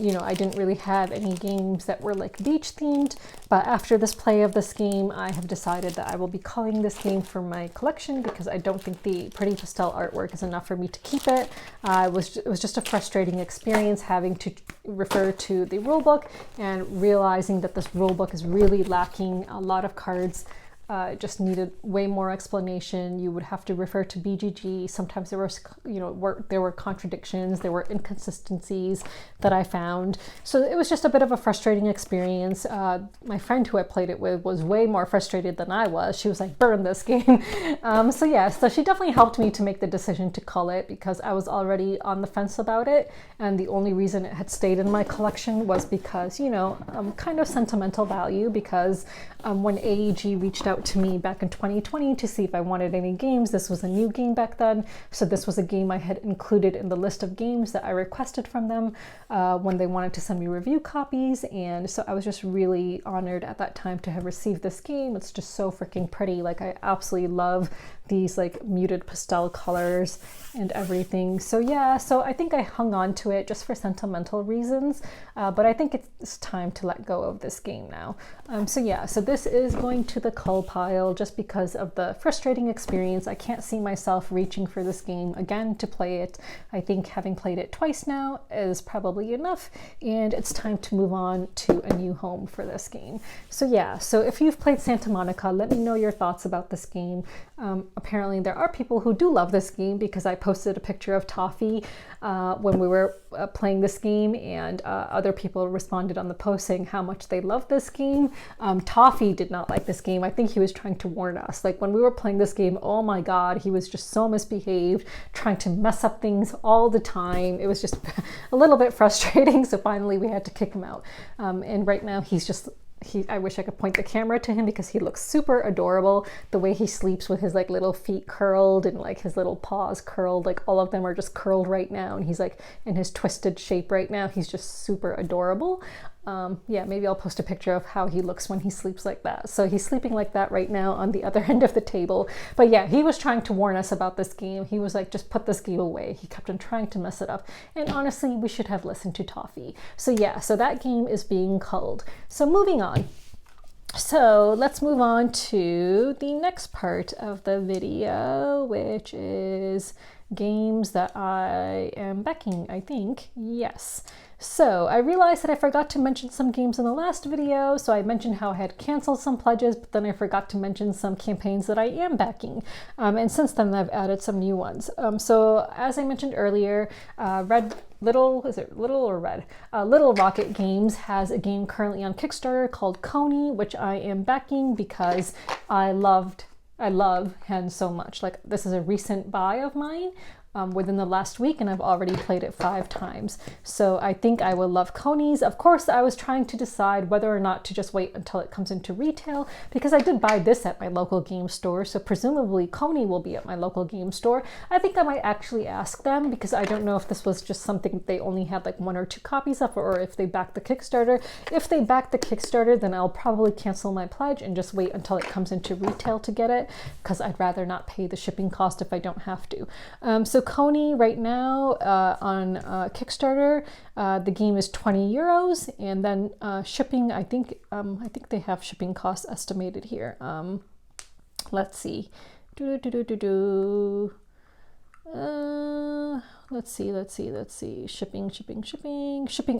[SPEAKER 1] You know, I didn't really have any games that were like beach themed, but after this play of this game, I have decided that I will be culling this game for my collection because I don't think the pretty pastel artwork is enough for me to keep it. It was just a frustrating experience having to refer to the rulebook and realizing that this rulebook is really lacking A lot of cards just needed way more explanation. You would have to refer to BGG. Sometimes there was, there were contradictions, there were inconsistencies that I found. So it was just a bit of a frustrating experience. My friend who I played it with was way more frustrated than I was. She was like, burn this game. So she definitely helped me to make the decision to cull it because I was already on the fence about it. And the only reason it had stayed in my collection was because, kind of sentimental value, because when AEG reached out to me back in 2020 to see if I wanted any games, this was a new game back then. So this was a game I had included in the list of games that I requested from them when they wanted to send me review copies. And so I was just really honored at that time to have received this game. It's just so freaking pretty. Like, I absolutely love these like muted pastel colors and everything. So yeah, so I think I hung on to it just for sentimental reasons, but I think it's time to let go of this game now. So this is going to the cull pile just because of the frustrating experience. I can't see myself reaching for this game again to play it. I think having played it twice now is probably enough, and it's time to move on to a new home for this game. So yeah, so if you've played Santa Monica, let me know your thoughts about this game. Apparently there are people who do love this game because I posted a picture of Toffee when we were playing this game, and other people responded on the post saying how much they love this game. Toffee did not like this game. I think he was trying to warn us. Like, when we were playing this game, oh my god, he was just so misbehaved, trying to mess up things all the time. It was just a little bit frustrating, so finally we had to kick him out. And right now he's just I wish I could point the camera to him because he looks super adorable. The way he sleeps with his like little feet curled and like his little paws curled, like all of them are just curled right now, and he's like in his twisted shape right now. He's just super adorable. Yeah, maybe I'll post a picture of how he looks when he sleeps like that. So he's sleeping like that right now on the other end of the table. But yeah, he was trying to warn us about this game. He was like, just put this game away. He kept on trying to mess it up. And honestly, we should have listened to Toffee. So yeah, so that game is being culled. So moving on. So let's move on to the next part of the video, which is games that I am backing, I think. Yes. So I realized that I forgot to mention some games in the last video. So I mentioned how I had canceled some pledges, but then I forgot to mention some campaigns that I am backing. And since then I've added some new ones. So as I mentioned earlier, Little Rocket Games has a game currently on Kickstarter called Coney, which I am backing because I love Hens so much. Like, this is a recent buy of mine within the last week, and I've already played it 5 times. So I think I will love Coney's. Of course, I was trying to decide whether or not to just wait until it comes into retail, because I did buy this at my local game store, so presumably Coney will be at my local game store. I think I might actually ask them, because I don't know if this was just something they only had like 1 or 2 copies of, or if they backed the Kickstarter. If they backed the Kickstarter, then I'll probably cancel my pledge and just wait until it comes into retail to get it, because I'd rather not pay the shipping cost if I don't have to. So Coney right now on Kickstarter, the game is €20, and then shipping, I think they have shipping costs estimated here. Let's see. Let's see. Shipping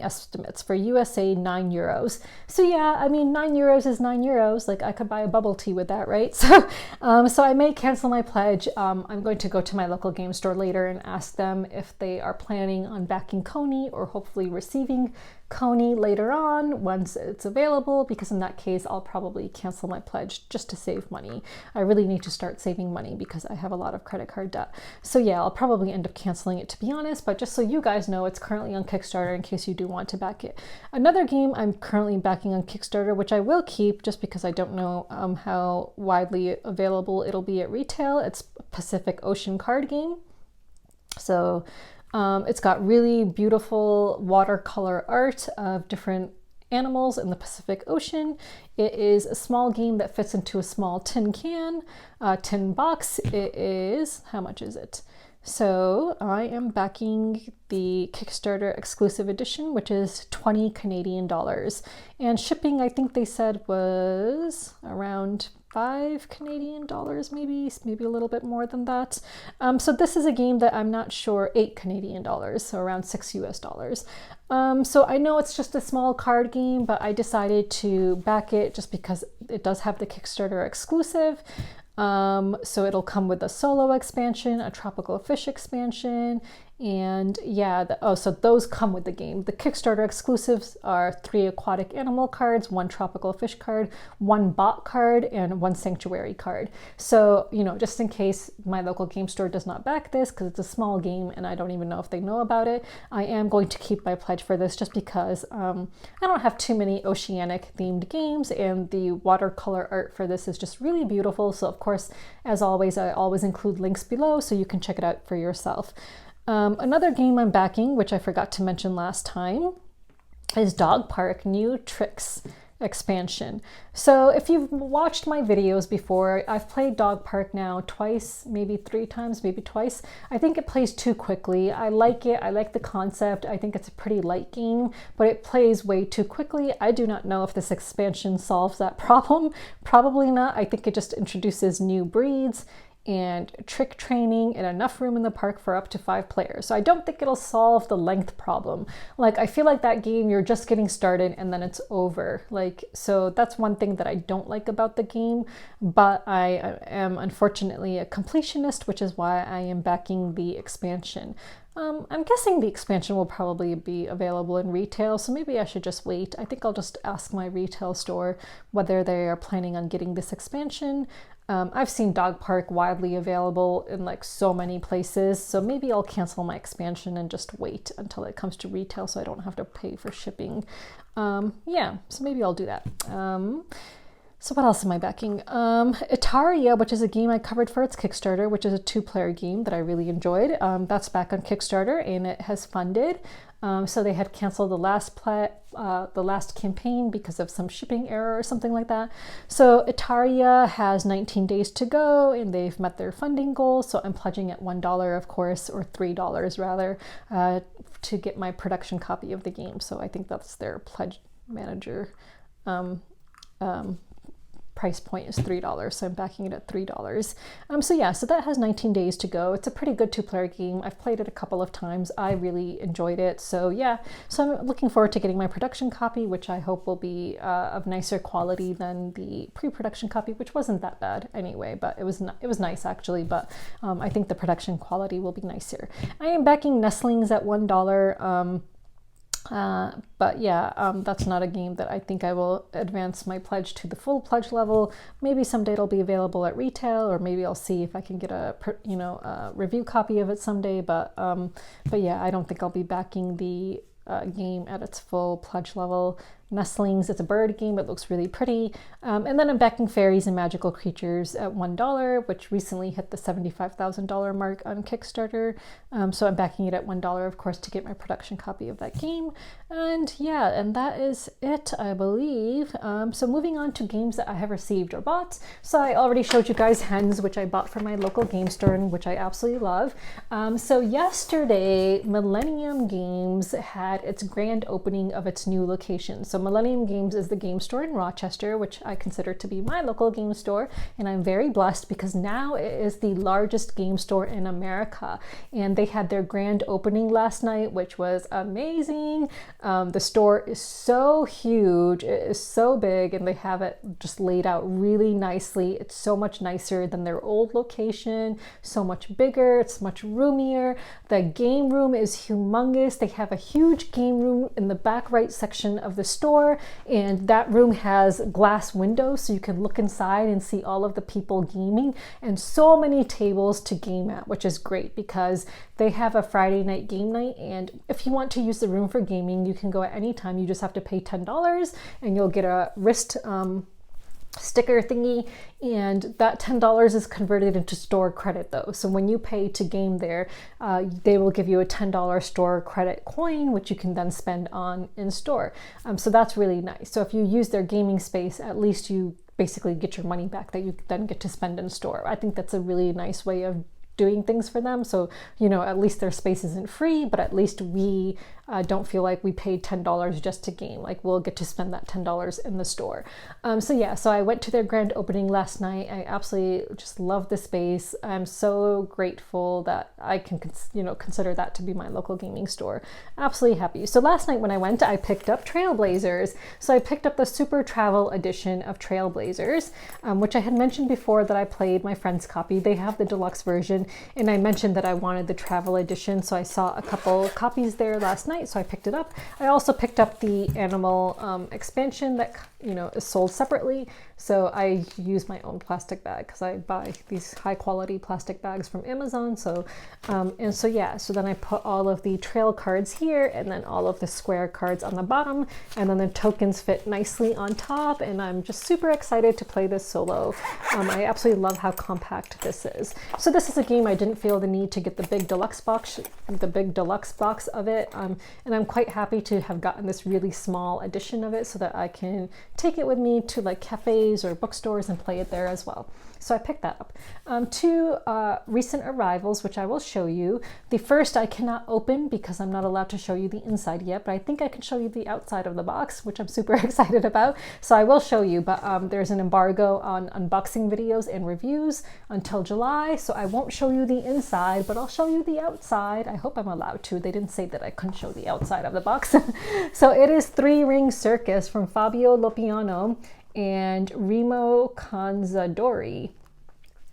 [SPEAKER 1] estimates for USA, €9. So yeah, I mean, €9 is €9. Like, I could buy a bubble tea with that, right? So I may cancel my pledge. I'm going to go to my local game store later and ask them if they are planning on backing Coney, or hopefully receiving Coney later on once it's available, because in that case I'll probably cancel my pledge just to save money. I really need to start saving money because I have a lot of credit card debt. So yeah, I'll probably end up canceling it, to be honest, but just so you guys know, it's currently on Kickstarter in case you do want to back it. Another game I'm currently backing on Kickstarter, which I will keep just because I don't know how widely available it'll be at retail. It's Pacific Ocean card game. So it's got really beautiful watercolor art of different animals in the Pacific Ocean. It is a small game that fits into a small tin box. It is, how much is it? So I am backing the Kickstarter exclusive edition, which is $20 Canadian. And shipping, I think they said, was around 5 Canadian dollars, maybe a little bit more than that. So this is a game that I'm not sure, 8 Canadian dollars, so around 6 US dollars. So I know it's just a small card game, but I decided to back it just because it does have the Kickstarter exclusive. So it'll come with a solo expansion, a tropical fish expansion, and yeah, so those come with the game. The Kickstarter exclusives are 3 aquatic animal cards, 1 tropical fish card, 1 bot card, and 1 sanctuary card. So, you know, just in case my local game store does not back this, because it's a small game and I don't even know if they know about it, I am going to keep my pledge for this just because I don't have too many oceanic themed games, and the watercolor art for this is just really beautiful. So of course, as always, I always include links below so you can check it out for yourself. Another game I'm backing, which I forgot to mention last time, is Dog Park New Tricks expansion. So if you've watched my videos before, I've played Dog Park now twice, maybe 3 times, maybe twice. I think it plays too quickly. I like it. I like the concept. I think it's a pretty light game, but it plays way too quickly. I do not know if this expansion solves that problem. Probably not. I think it just introduces new breeds and trick training and enough room in the park for up to 5 players. So I don't think it'll solve the length problem. Like, I feel like that game, you're just getting started and then it's over. Like, so that's one thing that I don't like about the game, but I am unfortunately a completionist, which is why I am backing the expansion. I'm guessing the expansion will probably be available in retail, so maybe I should just wait. I think I'll just ask my retail store whether they are planning on getting this expansion. I've seen Dog Park widely available in like so many places, so maybe I'll cancel my expansion and just wait until it comes to retail so I don't have to pay for shipping. Yeah, so maybe I'll do that. So what else am I backing? Itaria, which is a game I covered for its Kickstarter, which is a 2-player game that I really enjoyed. That's back on Kickstarter and it has funded. So they had canceled the last campaign because of some shipping error or something like that. So Itaria has 19 days to go and they've met their funding goal. So I'm pledging at $1, of course, or $3 rather, to get my production copy of the game. So I think that's their pledge manager. Price point is $3, so I'm backing it at $3. So yeah, so that has 19 days to go. It's a pretty good 2-player game. I've played it a couple of times. I really enjoyed it. So yeah, so I'm looking forward to getting my production copy, which I hope will be of nicer quality than the pre-production copy, which wasn't that bad anyway, but it was nice actually, but I think the production quality will be nicer. I am backing Nestlings at $1. But yeah, that's not a game that I think I will advance my pledge to the full pledge level. Maybe someday it'll be available at retail, or maybe I'll see if I can get a review copy of it someday. But yeah, I don't think I'll be backing the game at its full pledge level. Nestlings, it's a bird game, it looks really pretty. And then I'm backing Fairies and Magical Creatures at $1, which recently hit the $75,000 mark on Kickstarter. So I'm backing it at $1, of course, to get my production copy of that game. And yeah, and that is it, I believe. So moving on to games that I have received or bought. So I already showed you guys Hens, which I bought from my local game store and which I absolutely love. So yesterday, Millennium Games had its grand opening of its new location. So Millennium Games is the game store in Rochester, which I consider to be my local game store, and I'm very blessed because now it is the largest game store in America, and they had their grand opening last night, which was amazing. The store is so huge, it is so big, and they have it just laid out really nicely. It's so much nicer than their old location, so much bigger, it's much roomier. The game room is humongous. They have a huge game room in the back right section of the store, and that room has glass windows so you can look inside and see all of the people gaming, and so many tables to game at, which is great because they have a Friday night game night, and if you want to use the room for gaming, you can go at any time. You just have to pay $10 and you'll get a wrist sticker thingy, and that $10 is converted into store credit though. So when you pay to game there, they will give you a $10 store credit coin, which you can then spend on in store. So that's really nice. So if you use their gaming space, at least you basically get your money back that you then get to spend in store. I think that's a really nice way of doing things for them. So, you know, at least their space isn't free, but at least we don't feel like we paid $10 just to game. Like we'll get to spend that $10 in the store. So yeah, so I went to their grand opening last night. I absolutely just love the space. I'm so grateful that I can, consider that to be my local gaming store. Absolutely happy. So last night when I went, I picked up Trailblazers. So I picked up the Super Travel edition of Trailblazers, which I had mentioned before that I played my friend's copy. They have the deluxe version, and I mentioned that I wanted the travel edition, so I saw a couple copies there last night, so I picked it up. I also picked up the animal expansion that is sold separately, so I use my own plastic bag because I buy these high quality plastic bags from Amazon. So so then I put all of the trail cards here, and then all of the square cards on the bottom, and then the tokens fit nicely on top, and I'm just super excited to play this solo. I absolutely love how compact this is. So this is a game I didn't feel the need to get the big deluxe box of it, and I'm quite happy to have gotten this really small edition of it so that I can take it with me to like cafes or bookstores and play it there as well. So I picked that up. Two recent arrivals, which I will show you. The first I cannot open because I'm not allowed to show you the inside yet, but I think I can show you the outside of the box, which I'm super excited about. So I will show you, but there's an embargo on unboxing videos and reviews until July, so I won't show you the inside, but I'll show you the outside. I hope I'm allowed to. They didn't say that I couldn't show the outside of the box. So it is 3-Ring Circus from Fabio Lopiano and Remo Canzadori,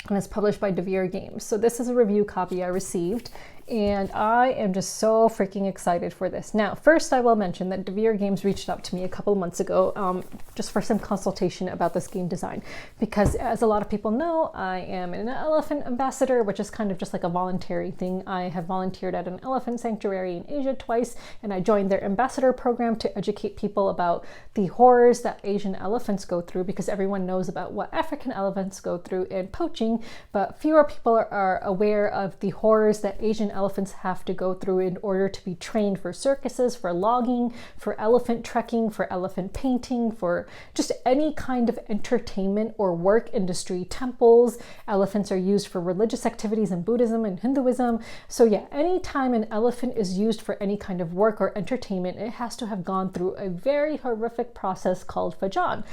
[SPEAKER 1] and it's published by Devere Games. So this is a review copy I received, and I am just so freaking excited for this. Now, first I will mention that Devere Games reached out to me a couple months ago just for some consultation about this game design, because as a lot of people know, I am an elephant ambassador, which is kind of just like a voluntary thing. I have volunteered at an elephant sanctuary in Asia twice, and I joined their ambassador program to educate people about the horrors that Asian elephants go through, because everyone knows about what African elephants go through in poaching, but fewer people are aware of the horrors that Asian elephants have to go through in order to be trained for circuses, for logging, for elephant trekking, for elephant painting, for just any kind of entertainment or work industry. Temples, elephants are used for religious activities in Buddhism and Hinduism. So yeah, anytime an elephant is used for any kind of work or entertainment, it has to have gone through a very horrific process called fajan.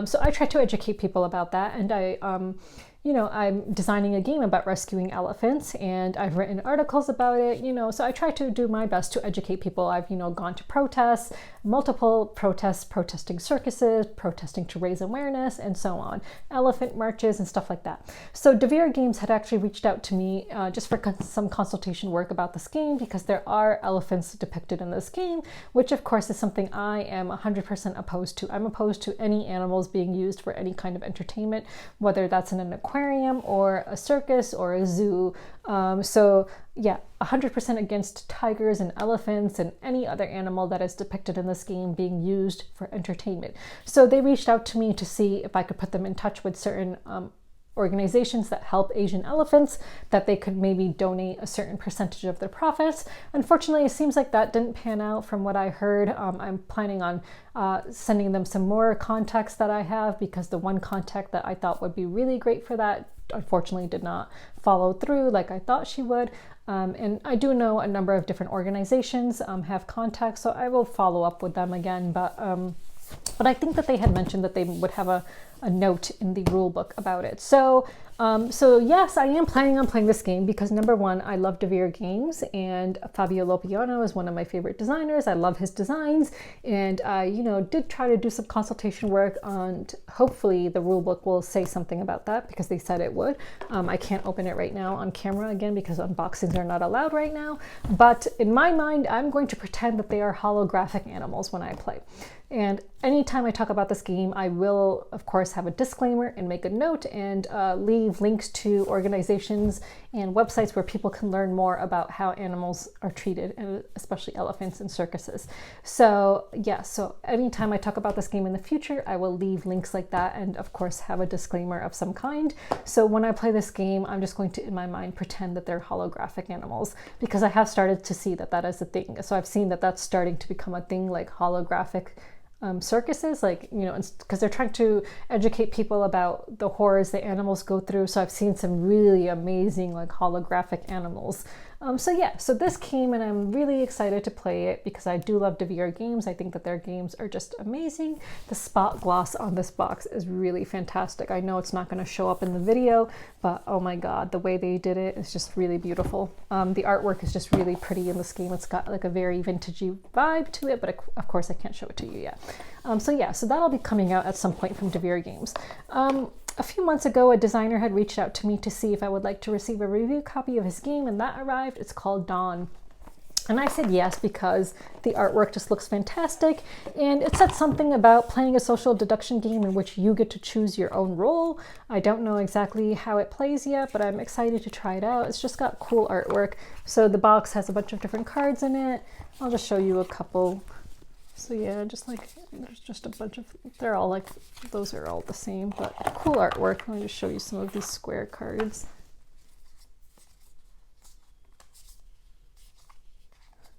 [SPEAKER 1] So I try to educate people about that, and I'm designing a game about rescuing elephants, and I've written articles about it, so I try to do my best to educate people. I've, gone to protests, multiple protests, protesting circuses, protesting to raise awareness, and so on, elephant marches and stuff like that. So Devere Games had actually reached out to me just for some consultation work about this game, because there are elephants depicted in this game, which of course is something I am 100% opposed to. I'm opposed to any animals being used for any kind of entertainment, whether that's in an aquarium or a circus or a zoo. So yeah, 100% against tigers and elephants and any other animal that is depicted in this game being used for entertainment. So they reached out to me to see if I could put them in touch with certain organizations that help Asian elephants, that they could maybe donate a certain percentage of their profits. Unfortunately, it seems like that didn't pan out from what I heard. I'm planning on sending them some more contacts that I have, because the one contact that I thought would be really great for that unfortunately did not follow through like I thought she would. And I do know a number of different organizations have contacts, so I will follow up with them again. But I think that they had mentioned that they would have a note in the rule book about it. So yes, I am planning on playing this game because, number one, I love Devere Games, and Fabio Lopiano is one of my favorite designers. I love his designs, and I, did try to do some consultation work on, hopefully the rule book will say something about that, because they said it would. I can't open it right now on camera again because unboxings are not allowed right now, but in my mind, I'm going to pretend that they are holographic animals when I play. And anytime I talk about this game, I will, of course, have a disclaimer and make a note and leave links to organizations and websites where people can learn more about how animals are treated, and especially elephants in circuses. So yeah, so anytime I talk about this game in the future, I will leave links like that, and of course have a disclaimer of some kind. So when I play this game, I'm just going to, in my mind, pretend that they're holographic animals, because I have started to see that that is a thing. So I've seen that that's starting to become a thing, like holographic circuses, like, because they're trying to educate people about the horrors the animals go through. So I've seen some really amazing, like, holographic animals So yeah, so this came and I'm really excited to play it because I do love Devere Games. I think that their games are just amazing. The spot gloss on this box is really fantastic. I know it's not going to show up in the video, but oh my god, the way they did it is just really beautiful. The artwork is just really pretty in this game. It's got like a very vintagey vibe to it, but of course I can't show it to you yet. So yeah, so that'll be coming out at some point from Devere Games. A few months ago, a designer had reached out to me to see if I would like to receive a review copy of his game, and that arrived. It's called Dawn. And I said yes because the artwork just looks fantastic, and it said something about playing a social deduction game in which you get to choose your own role. I don't know exactly how it plays yet, but I'm excited to try it out. It's just got cool artwork. So the box has a bunch of different cards in it. I'll just show you a couple. So yeah, just like, there's just a bunch of, they're all like, those are all the same, but cool artwork. Let me just show you some of these square cards.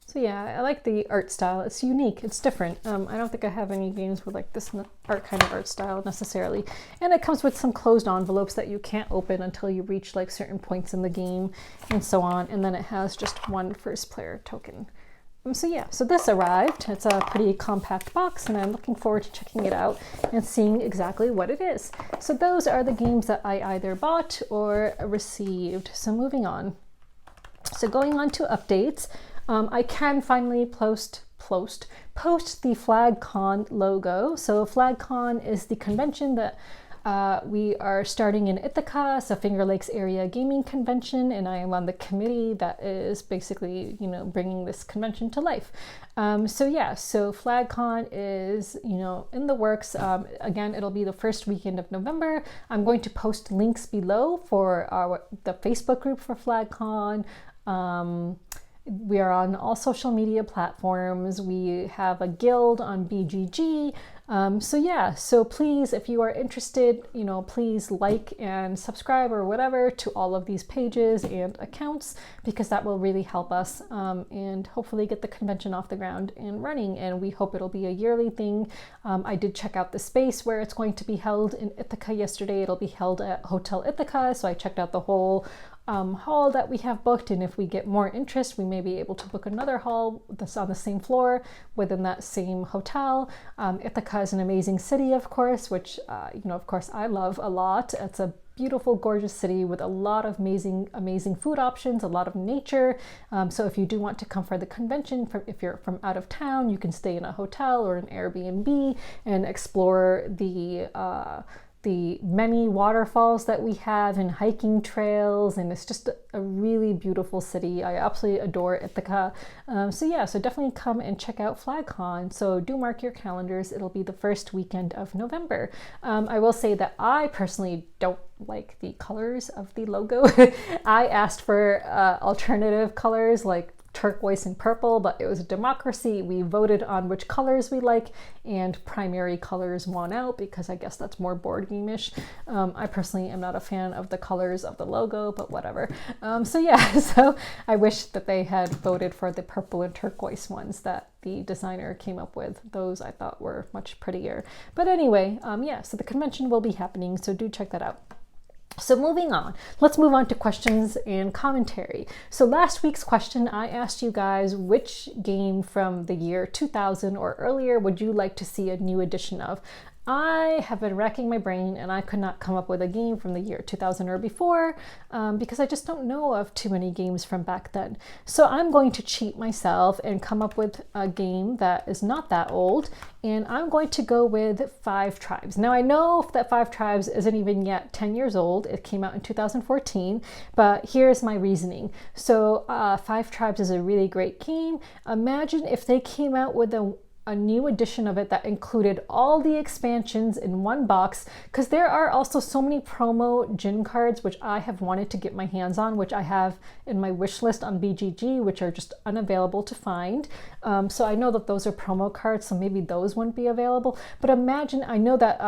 [SPEAKER 1] So yeah, I like the art style. It's unique, it's different. I don't think I have any games with like this kind of art style necessarily. And it comes with some closed envelopes that you can't open until you reach like certain points in the game and so on. And then it has just one first player token. So yeah, so this arrived. It's a pretty compact box and I'm looking forward to checking it out and seeing exactly what it is. So those are the games that I either bought or received. So moving on. So going on to updates, I can finally post the FlagCon logo. So FlagCon is the convention that we are starting in Ithaca, so Finger Lakes Area Gaming Convention, and I am on the committee that is basically, you know, bringing this convention to life. So yeah, so FlagCon is, you know, in the works. Again, it'll be the first weekend of November. I'm going to post links below for the Facebook group for FlagCon. We are on all social media platforms. We have a guild on BGG. So yeah, so please, if you are interested, you know, please like and subscribe or whatever to all of these pages and accounts, because that will really help us and hopefully get the convention off the ground and running. And we hope it'll be a yearly thing. I did check out the space where it's going to be held in Ithaca yesterday. It'll be held at Hotel Ithaca. So I checked out the whole hall that we have booked, and if we get more interest, we may be able to book another hall that's on the same floor within that same hotel. Ithaca is an amazing city, of course, which you know, of course, I love a lot. It's a beautiful, gorgeous city with a lot of amazing food options, a lot of nature. So if you do want to come for the convention, if you're from out of town, you can stay in a hotel or an Airbnb and explore the many waterfalls that we have and hiking trails, and it's just a really beautiful city. I absolutely adore Ithaca. So yeah, so definitely come and check out FlagCon. So do mark your calendars. It'll be the first weekend of November. I will say that I personally don't like the colors of the logo. I asked for alternative colors like turquoise and purple, but it was a democracy. We voted on which colors we like, and primary colors won out because I guess that's more board game-ish. I personally am not a fan of the colors of the logo, but whatever. So yeah, so I wish that they had voted for the purple and turquoise ones that the designer came up with. Those I thought were much prettier. But anyway, yeah, so the convention will be happening, so do check that out. So moving on, let's move on to questions and commentary. So last week's question, I asked you guys which game from the year 2000 or earlier would you like to see a new edition of? I have been racking my brain and I could not come up with a game from the year 2000 or before because I just don't know of too many games from back then. So I'm going to cheat myself and come up with a game that is not that old, and I'm going to go with Five Tribes. Now I know that Five Tribes isn't even yet 10 years old. It came out in 2014, but here's my reasoning. So Five Tribes is a really great game. Imagine if they came out with a new edition of it that included all the expansions in one box, because there are also so many promo Djinn cards which I have wanted to get my hands on, which I have in my wish list on BGG, which are just unavailable to find. So I know that those are promo cards, so maybe those wouldn't be available. But imagine, I know that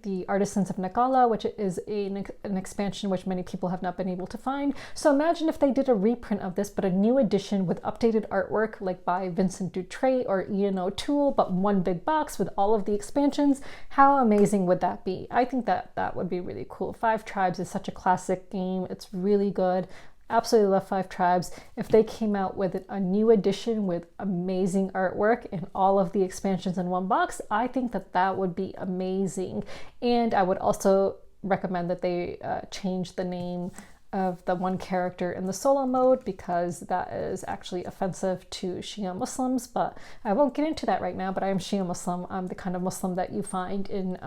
[SPEAKER 1] the Artisans of Nagala, which is an expansion which many people have not been able to find. So imagine if they did a reprint of this, but a new edition with updated artwork like by Vincent Dutrait or Ian O'Toole, but one big box with all of the expansions. How amazing would that be? I think that would be really cool. Five Tribes is such a classic game. It's really good. absolutely love Five Tribes. If they came out with a new edition with amazing artwork and all of the expansions in one box, I think that that would be amazing. And I would also recommend that they change the name of the one character in the solo mode, because that is actually offensive to Shia Muslims, but I won't get into that right now. But I am Shia Muslim. I'm the kind of Muslim that you find in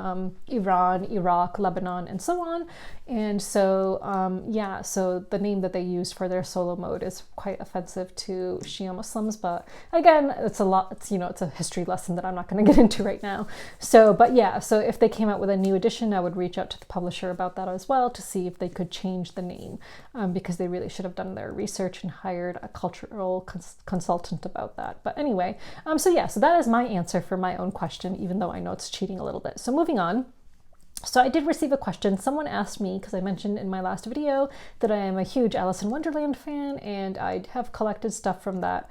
[SPEAKER 1] Iran, Iraq, Lebanon, and so on. And so yeah, so the name that they used for their solo mode is quite offensive to Shia Muslims, but again, it's a lot, it's, you know, it's a history lesson that I'm not going to get into right now. So, but yeah, so if they came out with a new edition, I would reach out to the publisher about that as well to see if they could change the name. Because they really should have done their research and hired a cultural consultant about that. But anyway, so yeah, so that is my answer for my own question, even though I know it's cheating a little bit. So moving on. So I did receive a question. Someone asked me, because I mentioned in my last video that I am a huge Alice in Wonderland fan, and I have collected stuff from that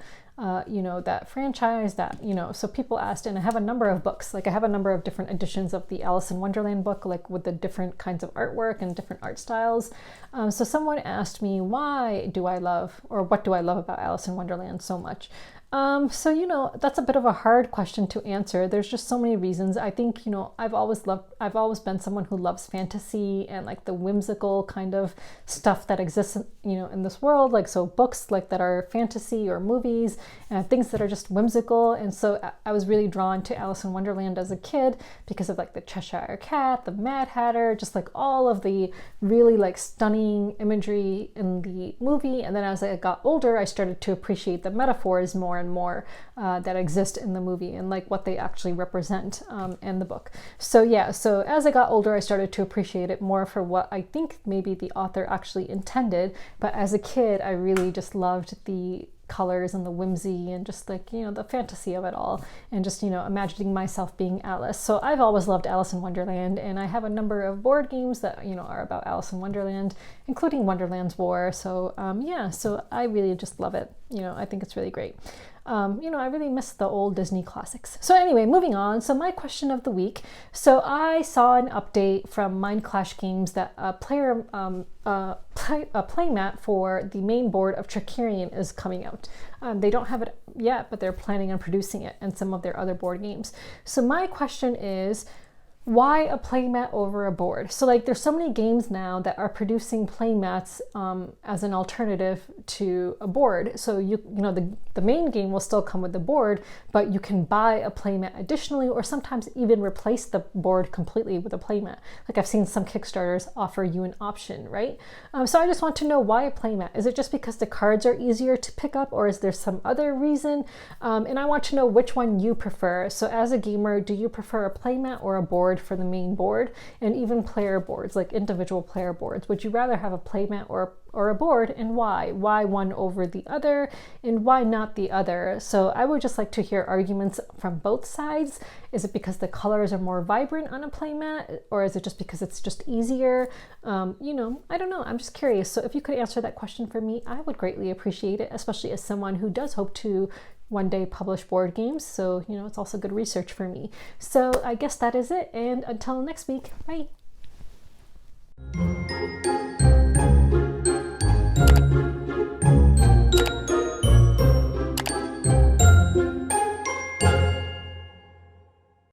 [SPEAKER 1] you know, that franchise, that, you know, so people asked, and I have a number of books, like I have a number of different editions of the Alice in Wonderland book, like with the different kinds of artwork and different art styles. So someone asked me, why do I love, or what do I love about Alice in Wonderland so much? So, you know, that's a bit of a hard question to answer. There's just so many reasons. I think, you know, I've always been someone who loves fantasy and like the whimsical kind of stuff that exists, you know, in this world. Like, so books like that are fantasy or movies and things that are just whimsical. And so I was really drawn to Alice in Wonderland as a kid because of like the Cheshire Cat, the Mad Hatter, just like all of the really like stunning imagery in the movie. And then as I got older, I started to appreciate the metaphors more and more that exist in the movie and like what they actually represent in the book. So yeah, so as I got older, I started to appreciate it more for what I think maybe the author actually intended. But as a kid, I really just loved the colors and the whimsy and just like, you know, the fantasy of it all, and just, you know, imagining myself being Alice. So I've always loved Alice in Wonderland, and I have a number of board games that, you know, are about Alice in Wonderland, including Wonderland's War. So yeah, so I really just love it. You know, I think it's really great. You know, I really miss the old Disney classics. So anyway, moving on. So my question of the week. So I saw an update from Mind Clash Games that a playmat for the main board of Trickerion is coming out. They don't have it yet, but they're planning on producing it and some of their other board games. So my question is, why a playmat over a board? So like there's so many games now that are producing playmats as an alternative to a board. So you know, the main game will still come with the board, but you can buy a playmat additionally, or sometimes even replace the board completely with a playmat. Like I've seen some Kickstarters offer you an option, right? So I just want to know, why a playmat? Is it just because the cards are easier to pick up, or is there some other reason? And I want to know which one you prefer. So as a gamer, do you prefer a playmat or a board for the main board? And even player boards, like individual player boards, would you rather have a playmat or a board, and why? Why one over the other, and why not the other? So I would just like to hear arguments from both sides. Is it because the colors are more vibrant on a playmat, or is it just because it's just easier? You know, I don't know. I'm just curious. So if you could answer that question for me, I would greatly appreciate it, especially as someone who does hope to one day publish board games. So, you know, it's also good research for me. So I guess that is it. And until next week, bye.